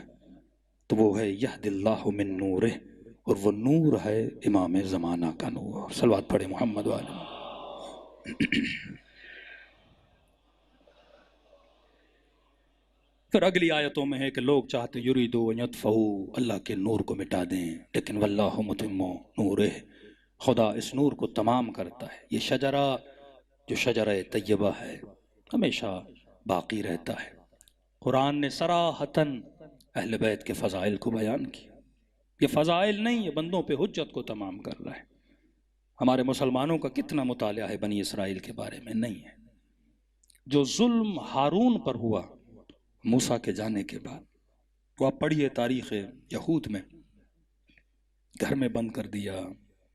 تو وہ ہے یہد اللہ من نورہ، اور وہ نور ہے امام زمانہ کا نور۔ صلوات پڑھے محمد والے۔ پھر اگلی آیتوں میں ہے کہ لوگ چاہتے یریدو ان یطفئوا، اللہ کے نور کو مٹا دیں، لیکن واللہ متم نورہ، خدا اس نور کو تمام کرتا ہے۔ یہ شجرہ جو شجرہ طیبہ ہے ہمیشہ باقی رہتا ہے۔ قرآن نے صراحتاً اہل بیت کے فضائل کو بیان کیا۔ یہ فضائل نہیں، یہ بندوں پہ حجت کو تمام کر رہا ہے۔ ہمارے مسلمانوں کا کتنا مطالعہ ہے بنی اسرائیل کے بارے میں؟ نہیں ہے۔ جو ظلم ہارون پر ہوا موسیٰ کے جانے کے بعد، وہ آپ پڑھیے تاریخ یہود میں، گھر میں بند کر دیا،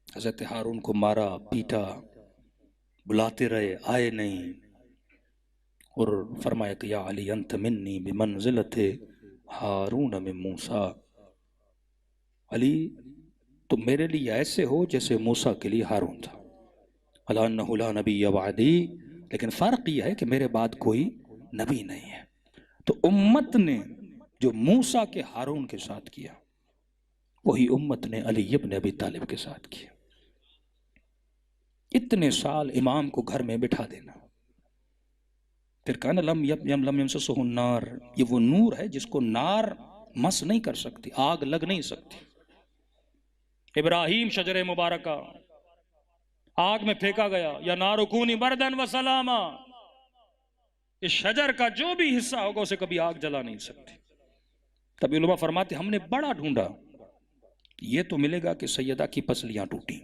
حضرت ہارون کو مارا پیٹا، بلاتے رہے آئے نہیں، اور فرمایا کہ یا علی انت منی بمنزلت ہارون من موسیٰ، علی تم میرے لیے ایسے ہو جیسے موسیٰ کے لیے ہارون تھا۔ الا انہ لا نبی بعدی، لیکن فرق یہ ہے کہ میرے بعد کوئی نبی نہیں ہے۔ تو امت نے جو موسیٰ کے ہارون کے ساتھ کیا وہی امت نے علی ابن ابی طالب کے ساتھ کیا۔ اتنے سال امام کو گھر میں بٹھا دینا، پھر کہنا لم یمسسہ النار، یہ وہ نور ہے جس کو نار مس نہیں کر سکتی، آگ لگ نہیں سکتی۔ ابراہیم شجر مبارکہ آگ میں پھینکا گیا، یا نار کونی بردن و سلاما، اس شجر کا جو بھی حصہ ہوگا اسے کبھی آگ جلا نہیں سکتی۔ تب علماء فرماتے ہم نے بڑا ڈھونڈا، یہ تو ملے گا کہ سیدہ کی پسلیاں ٹوٹی،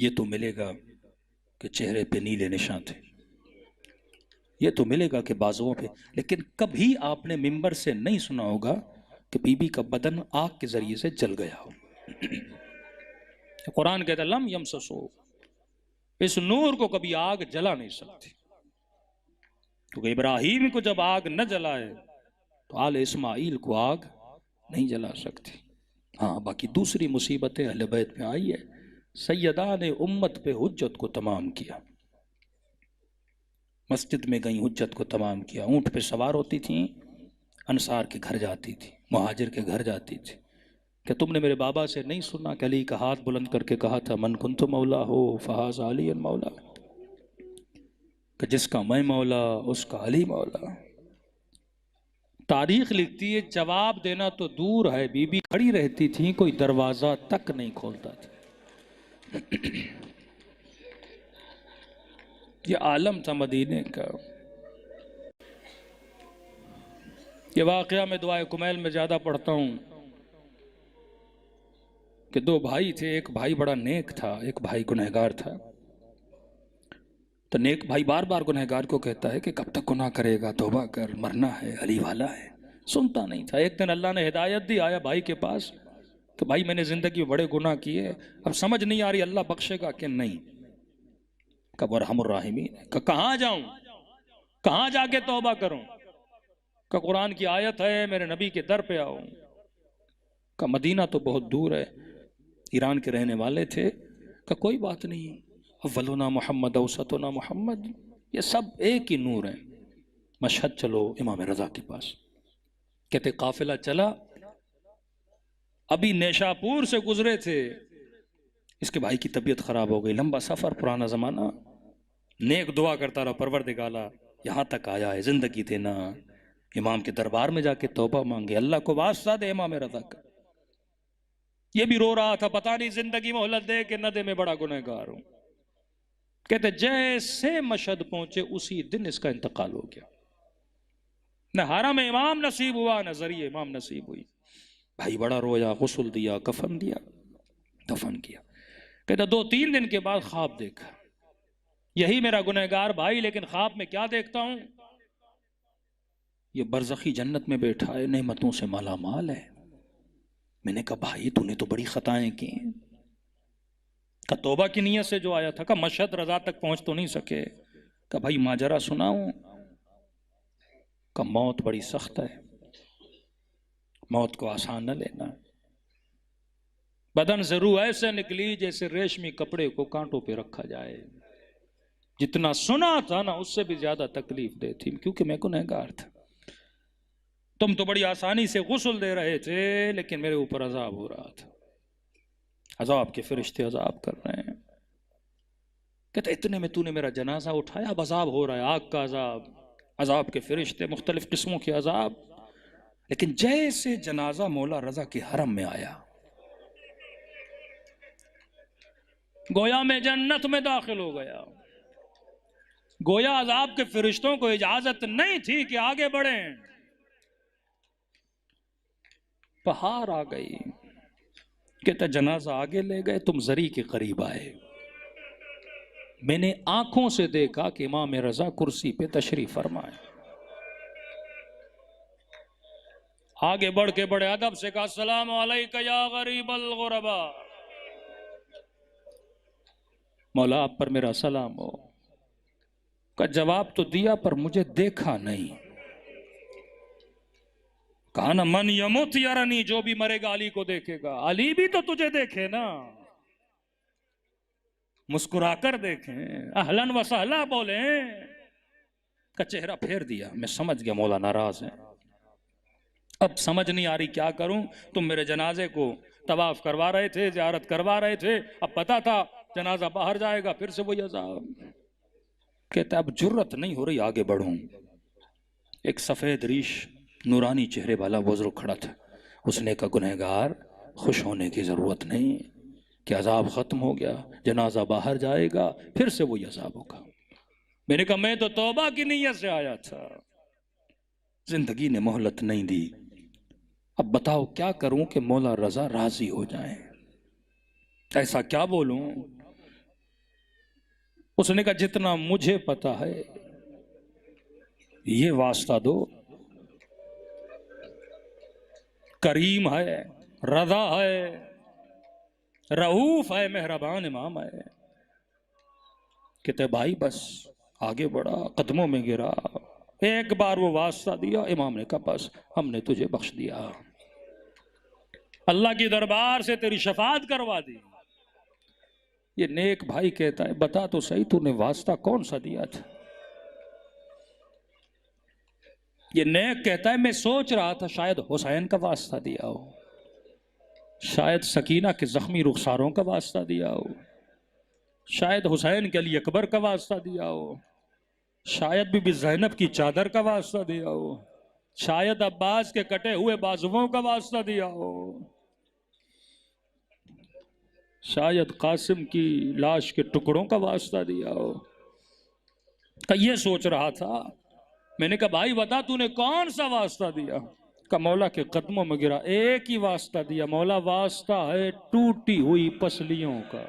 یہ تو ملے گا کہ چہرے پہ نیلے نشان تھے، یہ تو ملے گا کہ بازوؤں پہ، لیکن کبھی آپ نے ممبر سے نہیں سنا ہوگا کہ بی بی کا بدن آگ کے ذریعے سے جل گیا ہو۔ قرآن کہتا ہے لم یمسسو، اس نور کو کبھی آگ جلا نہیں سکتی، کیونکہ ابراہیم کو جب آگ نہ جلائے تو آل اسماعیل کو آگ نہیں جلا سکتی۔ ہاں باقی دوسری مصیبتیں اہل بیت میں آئی ہے، سیدہ نے امت پہ حجت کو تمام کیا، مسجد میں گئیں حجت کو تمام کیا، اونٹ پہ سوار ہوتی تھیں، انصار کے گھر جاتی تھی، مہاجر کے گھر جاتی تھی کہ تم نے میرے بابا سے نہیں سنا کہ علی کا ہاتھ بلند کر کے کہا تھا من کنت مولا ہو فہذا علی مولا، کہ جس کا میں مولا اس کا علی مولا۔ تاریخ لکھتی ہے جواب دینا تو دور ہے، بی بی کھڑی رہتی تھی، کوئی دروازہ تک نہیں کھولتا تھا۔ یہ عالم تھا مدینے کا۔ یہ واقعہ میں دعائے کمیل میں زیادہ پڑھتا ہوں کہ دو بھائی تھے، ایک بھائی بڑا نیک تھا، ایک بھائی گنہگار تھا۔ تو نیک بھائی بار بار گنہگار کو کہتا ہے کہ کب تک گناہ کرے گا، توبہ کر، مرنا ہے، علی والا ہے۔ سنتا نہیں تھا۔ ایک دن اللہ نے ہدایت دی، آیا بھائی کے پاس کہ بھائی میں نے زندگی میں بڑے گناہ کیے، اب سمجھ نہیں آ رہی اللہ بخشے گا کہ نہیں۔ کب ارحم الراحمین، کہ کہاں جاؤں، کہاں جا کے توبہ کروں، کہ قرآن کی آیت ہے میرے نبی کے در پہ آؤں، کہ مدینہ تو بہت دور ہے، ایران کے رہنے والے تھے، کہ کوئی بات نہیں، اولنا محمد اوسطنا محمد، یہ سب ایک ہی نور ہے، مشہد چلو امام رضا کے پاس۔ کہتے قافلہ چلا، ابھی نیشاپور سے گزرے تھے، اس کے بھائی کی طبیعت خراب ہو گئی، لمبا سفر، پرانا زمانہ، نیک دعا کرتا رہا پروردگارا یہاں تک آیا ہے، زندگی دینا، امام کے دربار میں جا کے توبہ مانگے، اللہ کو واسطہ دے امام رضا کا۔ یہ بھی رو رہا تھا، پتہ نہیں زندگی مہلت دے کہ نہ دے، میں بڑا گنہگار ہوں۔ کہتے جیسے مشہد پہنچے اسی دن اس کا انتقال ہو گیا، نہ حرم امام نصیب ہوا نہ ذریعہ امام نصیب ہوئی۔ بھائی بڑا رویا، غسل دیا، کفن دیا، دفن کیا۔ کہتا 2-3 دن کے بعد خواب دیکھا، یہی میرا گنہگار بھائی، لیکن خواب میں کیا دیکھتا ہوں، یہ برزخی جنت میں بیٹھا ہے، نعمتوں سے مالا مال ہے۔ میں نے کہا بھائی تو نے تو بڑی خطائیں کی، کہ توبہ کی نیت سے جو آیا تھا، کہ مشہد رضا تک پہنچ تو نہیں سکے، کہ بھائی ماجرا سناؤں، کہ موت بڑی سخت ہے، موت کو آسان نہ لینا۔ بدن سے روح ایسے نکلی جیسے ریشمی کپڑے کو کانٹوں پہ رکھا جائے، جتنا سنا تھا نا اس سے بھی زیادہ تکلیف دہ تھی، کیونکہ میں گنہگار تھا۔ تم تو بڑی آسانی سے غسل دے رہے تھے، لیکن میرے اوپر عذاب ہو رہا تھا، عذاب کے فرشتے عذاب کر رہے ہیں۔ کہتا اتنے میں تو نے میرا جنازہ اٹھایا، اب عذاب ہو رہا ہے، آگ کا عذاب، عذاب کے فرشتے، مختلف قسموں کے عذاب۔ لیکن جیسے جنازہ مولا رضا کے حرم میں آیا، گویا میں جنت میں داخل ہو گیا، گویا عذاب کے فرشتوں کو اجازت نہیں تھی کہ آگے بڑھیں، پہاڑ آ گئی۔ کہتا جنازہ آگے لے گئے، تم زری کے قریب آئے، میں نے آنکھوں سے دیکھا کہ امام رضا کرسی پہ تشریف فرمائے۔ آگے بڑھ کے بڑے ادب سے کہا السلام علیکہ یا غریب الغرباء، مولا آپ پر میرا سلام ہو۔ کا جواب تو دیا پر مجھے دیکھا نہیں۔ کہا نا من یموت یرنی، جو بھی مرے گا علی کو دیکھے گا، علی بھی تو تجھے دیکھے نا، مسکرا کر دیکھیں، اہلاً و سہلا بولیں۔ کا چہرہ پھیر دیا، میں سمجھ گیا مولا ناراض ہیں، اب سمجھ نہیں آ رہی کیا کروں، تم میرے جنازے کو طواف کروا رہے تھے، زیارت کروا رہے تھے، اب پتا تھا جنازہ باہر جائے گا، پھر سے وہی عذاب۔ کہتا اب جرت نہیں ہو رہی آگے بڑھوں۔ ایک سفید ریش نورانی چہرے والا بزرگ کھڑا تھا، اس نے کہا گنہگار خوش ہونے کی ضرورت نہیں کہ عذاب ختم ہو گیا، جنازہ باہر جائے گا، پھر سے وہی عذاب ہوگا۔ میں نے کہا میں تو توبہ کی نیت سے آیا تھا، زندگی نے مہلت نہیں دی، اب بتاؤ کیا کروں کہ مولا رضا راضی ہو جائیں، ایسا کیا بولوں؟ اس نے کہا جتنا مجھے پتا ہے یہ واسطہ دو، کریم ہے، رضا ہے، رؤوف ہے، مہربان امام ہے۔ کہتے بھائی بس آگے بڑھا، قدموں میں گرا، ایک بار وہ واسطہ دیا، امام نے کہا بس ہم نے تجھے بخش دیا، اللہ کی دربار سے تیری شفاعت کروا دی۔ یہ نیک بھائی کہتا ہے بتا تو صحیح تو نے واسطہ کون سا دیا تھا؟ یہ نیک کہتا ہے میں سوچ رہا تھا شاید حسین کا واسطہ دیا ہو، شاید سکینہ کے زخمی رخساروں کا واسطہ دیا ہو، شاید حسین کے علی اکبر کا واسطہ دیا ہو، شاید بی بی زینب کی چادر کا واسطہ دیا ہو، شاید عباس کے کٹے ہوئے بازوؤں کا واسطہ دیا ہو، شاید قاسم کی لاش کے ٹکڑوں کا واسطہ دیا ہو۔ کہ یہ سوچ رہا تھا۔ میں نے کہا بھائی بتا تو نے کون سا واسطہ دیا؟ کہ مولا کے قدموں میں گرا، ایک ہی واسطہ دیا مولا، واسطہ ہے ٹوٹی ہوئی پسلیوں کا۔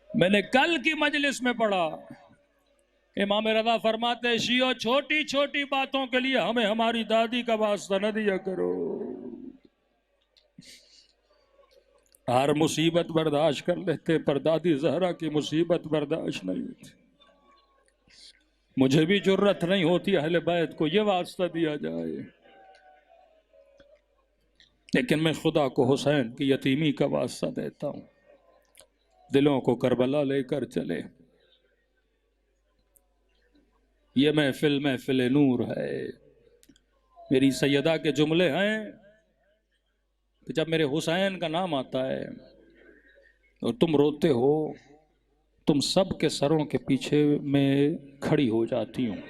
میں نے کل کی مجلس میں پڑھا، امام رضا فرماتے ہیں شیعو چھوٹی چھوٹی باتوں کے لیے ہمیں ہماری دادی کا واسطہ نہ دیا کرو، ہر مصیبت برداشت کر لیتے پر دادی زہرا کی مصیبت برداشت نہیں ہوتی۔ مجھے بھی جرت نہیں ہوتی اہل بیت کو یہ واسطہ دیا جائے، لیکن میں خدا کو حسین کی یتیمی کا واسطہ دیتا ہوں، دلوں کو کربلا لے کر چلے۔ یہ محفل محفل نور ہے۔ میری سیدہ کے جملے ہیں کہ جب میرے حسین کا نام آتا ہے اور تم روتے ہو، تم سب کے سروں کے پیچھے میں کھڑی ہو جاتی ہوں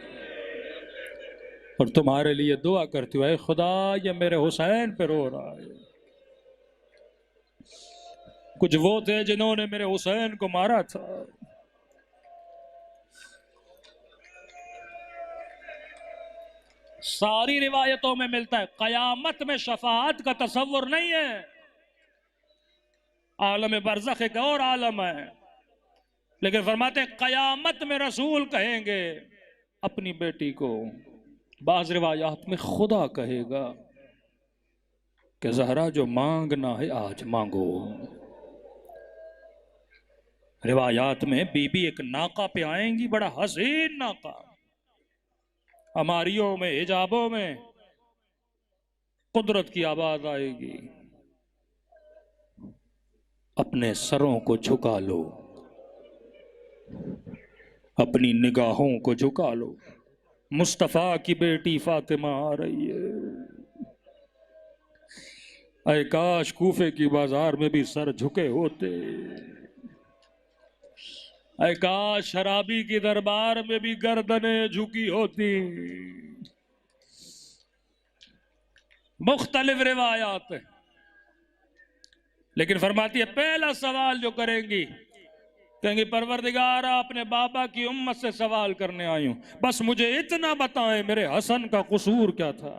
اور تمہارے لیے دعا کرتی ہوں اے خدا یہ میرے حسین پہ رو رہا ہے۔ کچھ وہ تھے جنہوں نے میرے حسین کو مارا تھا، ساری روایتوں میں ملتا ہے قیامت میں شفاعت کا تصور نہیں ہے، عالم برزخ ایک اور عالم ہے، لیکن فرماتے ہیں قیامت میں رسول کہیں گے اپنی بیٹی کو، بعض روایات میں خدا کہے گا کہ زہرا جو مانگنا ہے آج مانگو۔ روایات میں بی بی ایک ناقہ پہ آئیں گی، بڑا حسین ناقہ، ہماریوں میں حجابوں میں قدرت کی آواز آئے گی اپنے سروں کو جھکا لو، اپنی نگاہوں کو جھکا لو، مصطفیٰ کی بیٹی فاطمہ آ رہی ہے۔ اے کاش کوفے کی بازار میں بھی سر جھکے ہوتے، اے کاش شرابی کی دربار میں بھی گردنیں جھکی ہوتی۔ مختلف روایات ہیں، لیکن فرماتی ہے پہلا سوال جو کریں گی کہیں گے پروردگارا اپنے بابا کی امت سے سوال کرنے آئی ہوں، بس مجھے اتنا بتائیں میرے حسن کا قصور کیا تھا،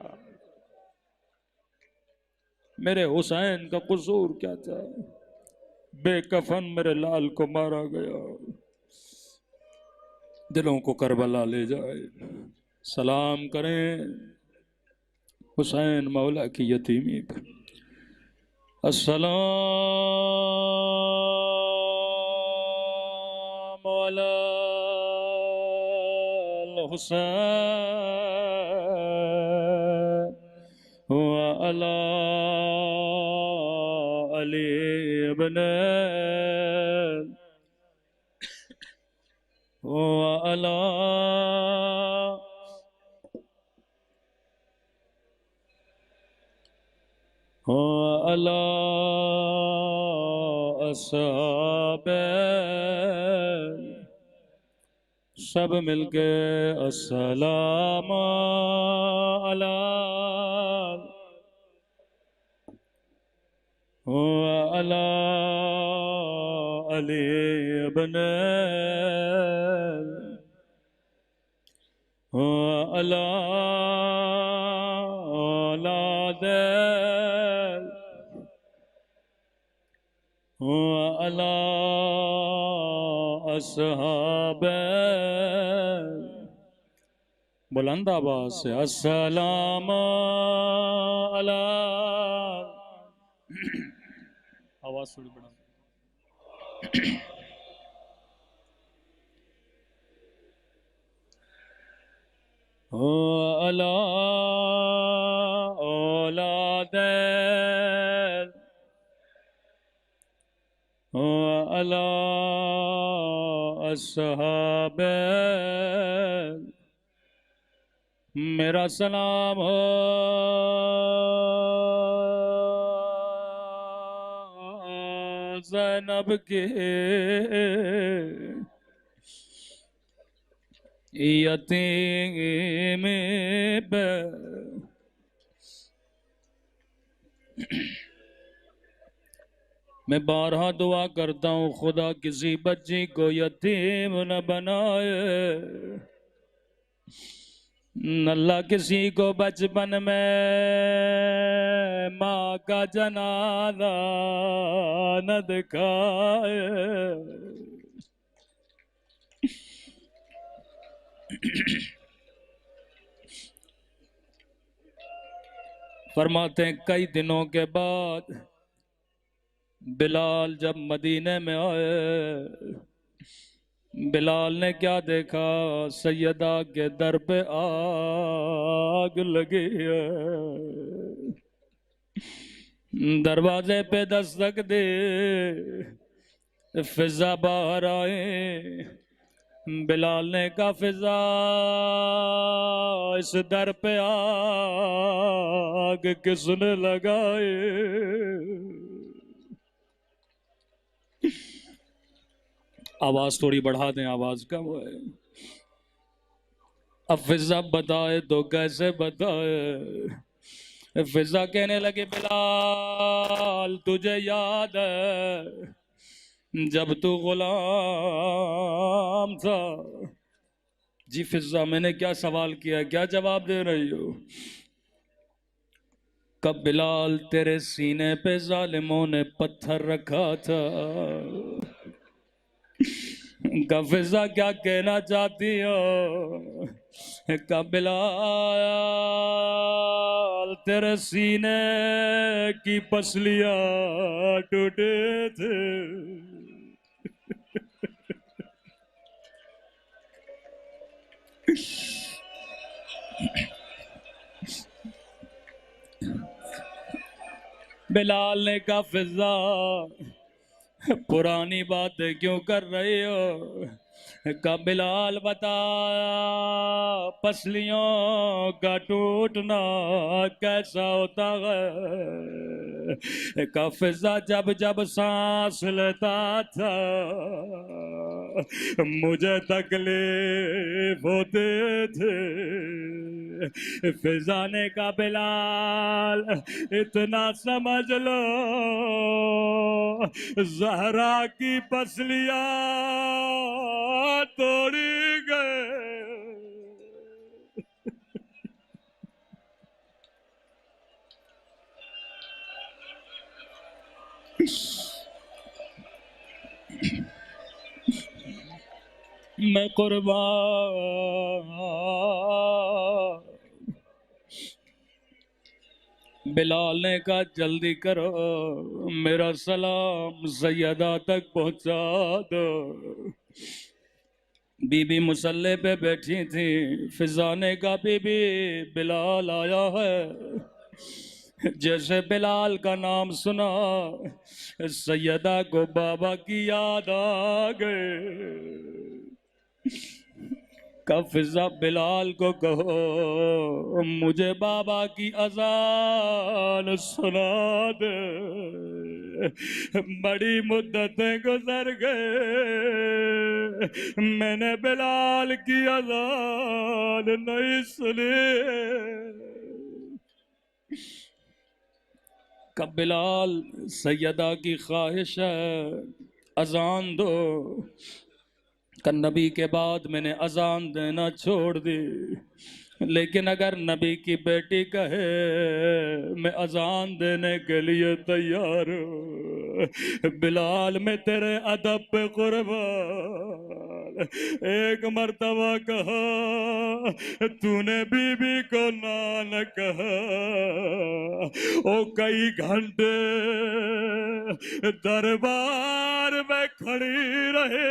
میرے حسین کا قصور کیا تھا، بے کفن میرے لال کو مارا گیا، دلوں کو کربلا لے جائے، سلام کریں حسین مولا کی یتیمی پر۔ السلام علی الحسین وعلی علی ابن وعلی وعلی اصحاب، سب مل کے السلام علی وعلی علی ابن علی اولاد وعلى اصحاب بلند آواز سے السلام علی آواز تھوڑی بڑھا علی اولاد وعلى اصحاب میرا سلام ہو زینب کے یتیم پہ میں بارہا دعا کرتا ہوں خدا کسی بچی کو یتیم نہ بنائے، اللہ کسی کو بچپن میں ماں کا جنازہ نہ دکھائے۔ فرماتے ہیں کئی دنوں کے بعد بلال جب مدینے میں آئے، بلال نے کیا دیکھا؟ سیدہ کے در پہ آگ لگی ہے، دروازے پہ دستک دے، فضا باہر آئے، بلال نے کہا فضا اس در پہ آگ کس نے لگائے؟ آواز تھوڑی بڑھا دیں، آواز کم ہے۔ اب فضا بتائے تو کیسے بتائے؟ فضا کہنے لگے بلال تجھے یاد ہے جب تو غلام تھا؟ جی فضا میں نے کیا سوال کیا، کیا جواب دے رہی ہو؟ کب بلال تیرے سینے پہ ظالموں نے پتھر رکھا تھا؟ فضا کیا کہنا چاہتی ہو؟ بلال تیرے سینے کی پسلیاں ٹوٹے تھے، بلال نے کہا فضا پرانی باتیں کیوں کر رہی ہو؟ کہا بلال بتا پسلیوں کا ٹوٹنا کیسا ہوتا ہے؟ کہا فضا جب جب سانس لیتا تھا مجھے تکلیف ہوتے تھے۔ فضا نے کہا بلال اتنا سمجھ لو زہرا کی پسلیاں توڑی گئے۔ میں قربان بلال نے کہا جلدی کرو میرا سلام سیدہ تک پہنچا دو۔ بی بی مصلی پہ بیٹھی تھی، فضا نے کہا بی بی بلال آیا ہے۔ جیسے بلال کا نام سنا سیدہ کو بابا کی یاد آ گئے۔ کہ فضا بلال کو کہو مجھے بابا کی اذان سنا دے، بڑی مدتیں گزر گئے میں نے بلال کی اذان نہیں سنی۔ کہ بلال سیدہ کی خواہش ہے اذان دو۔ کہ نبی کے بعد میں نے اذان دینا چھوڑ دی، لیکن اگر نبی کی بیٹی کہے میں اذان دینے کے لیے تیار ہوں، بلال میں تیرے ادب پہ قربان، ایک مرتبہ کہا تو نے بی بی کو نہ کہا، او کئی گھنٹے دربار میں کھڑی رہے،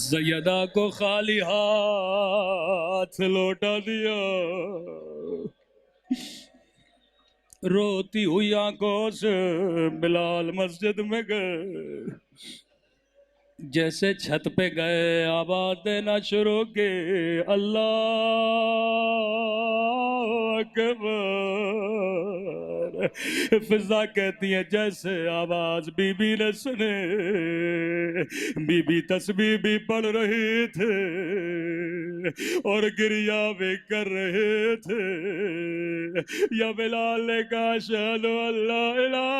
سیدہ کو خالی ہاتھ لوٹا دیا، روتی ہوئی آنکھوں سے بلال مسجد میں گئے، جیسے چھت پہ گئے آواز دینا شروع کی، اللہ اکبر، فضا کہتی ہے جیسے آواز بی بی نے سنے، بی بی تسبیح بھی پڑھ رہی تھے اور گریہ بھی کر رہے تھے، یا بلال نے کہا اشہد ان لا الہ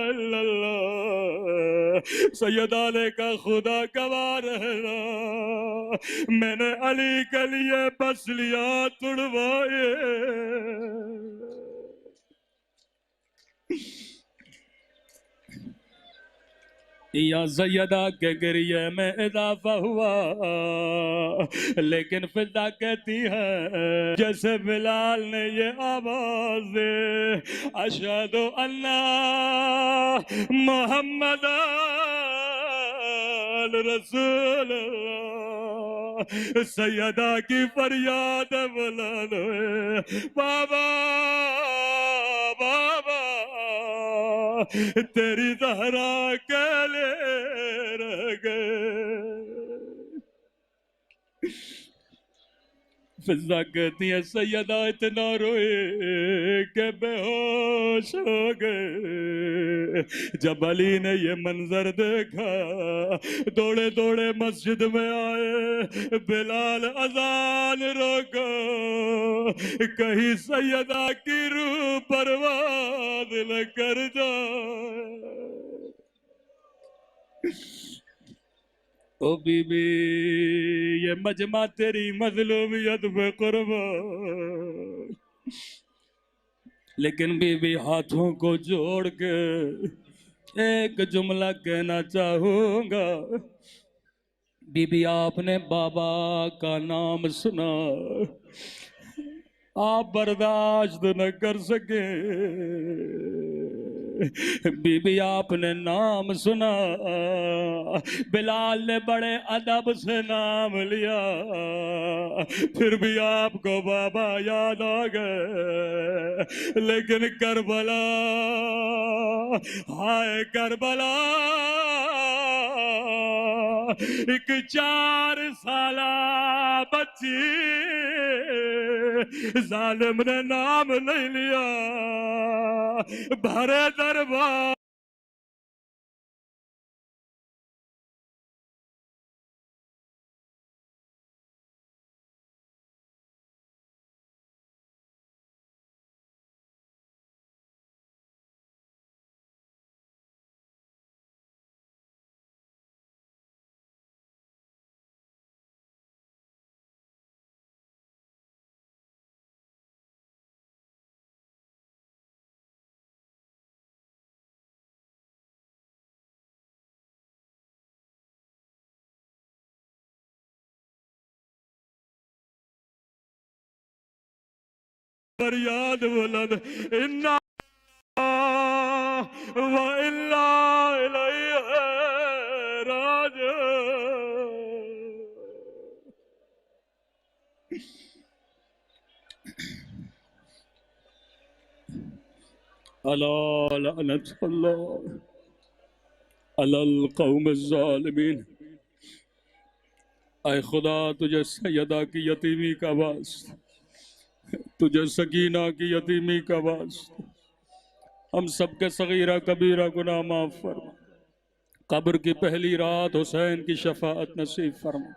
الا اللہ، سیدہ نے کہا خدا گواہ رہنا میں نے علی کے لیے پسلیاں توڑوائے، یا سیدہ کے گریہ میں اضافہ ہوا، لیکن فضا کہتی ہے جیسے بلال نے یہ آواز دے اشہد ان محمد رسول اللہ، سیدہ کی فریاد بلند ہوئے، بابا بابا تیری زہرا کے لے رہ گئے، فضا کہتی ہے سیدہ اتنا روئے کہ بے ہوش ہو گئے، جب علی نے یہ منظر دیکھا دوڑے دوڑے مسجد میں آئے، بلال اذان روکو، کہیں سیدہ کی روح پرواز نہ کر جائے، او بی بی یہ مجمع تیری مظلومیت پہ قربان، لیکن بی بی ہاتھوں کو جوڑ کے ایک جملہ کہنا چاہوں گا، بی بی آپ نے بابا کا نام سنا، آپ برداشت نہ کر سکے، بی بی آپ نے نام سنا، بلال نے بڑے ادب سے نام لیا، پھر بھی آپ کو بابا یاد آ گئے، لیکن کربلا ہائے کربلا، ایک 4 سالہ بچی ظالم نے نام نہیں لیا، بھرے دربار فریاد بلند انا وَإِلَّا إِلَيْهِ راجعون، ألا لعنة الله على القوم الظالمین، اے خدا تجھے سیدہ کی یتیمی کا واسطہ، تجھے سکینہ کی یتیمی کا واسطہ، ہم سب کے صغیرہ کبیرہ گناہ معاف فرما، قبر کی پہلی رات حسین کی شفاعت نصیب فرما،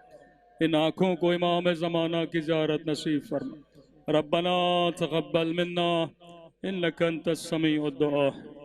ان آنکھوں کو امام زمانہ کی زیارت نصیب فرما. ربنا تقبل منا انك انت السميع الدعاء.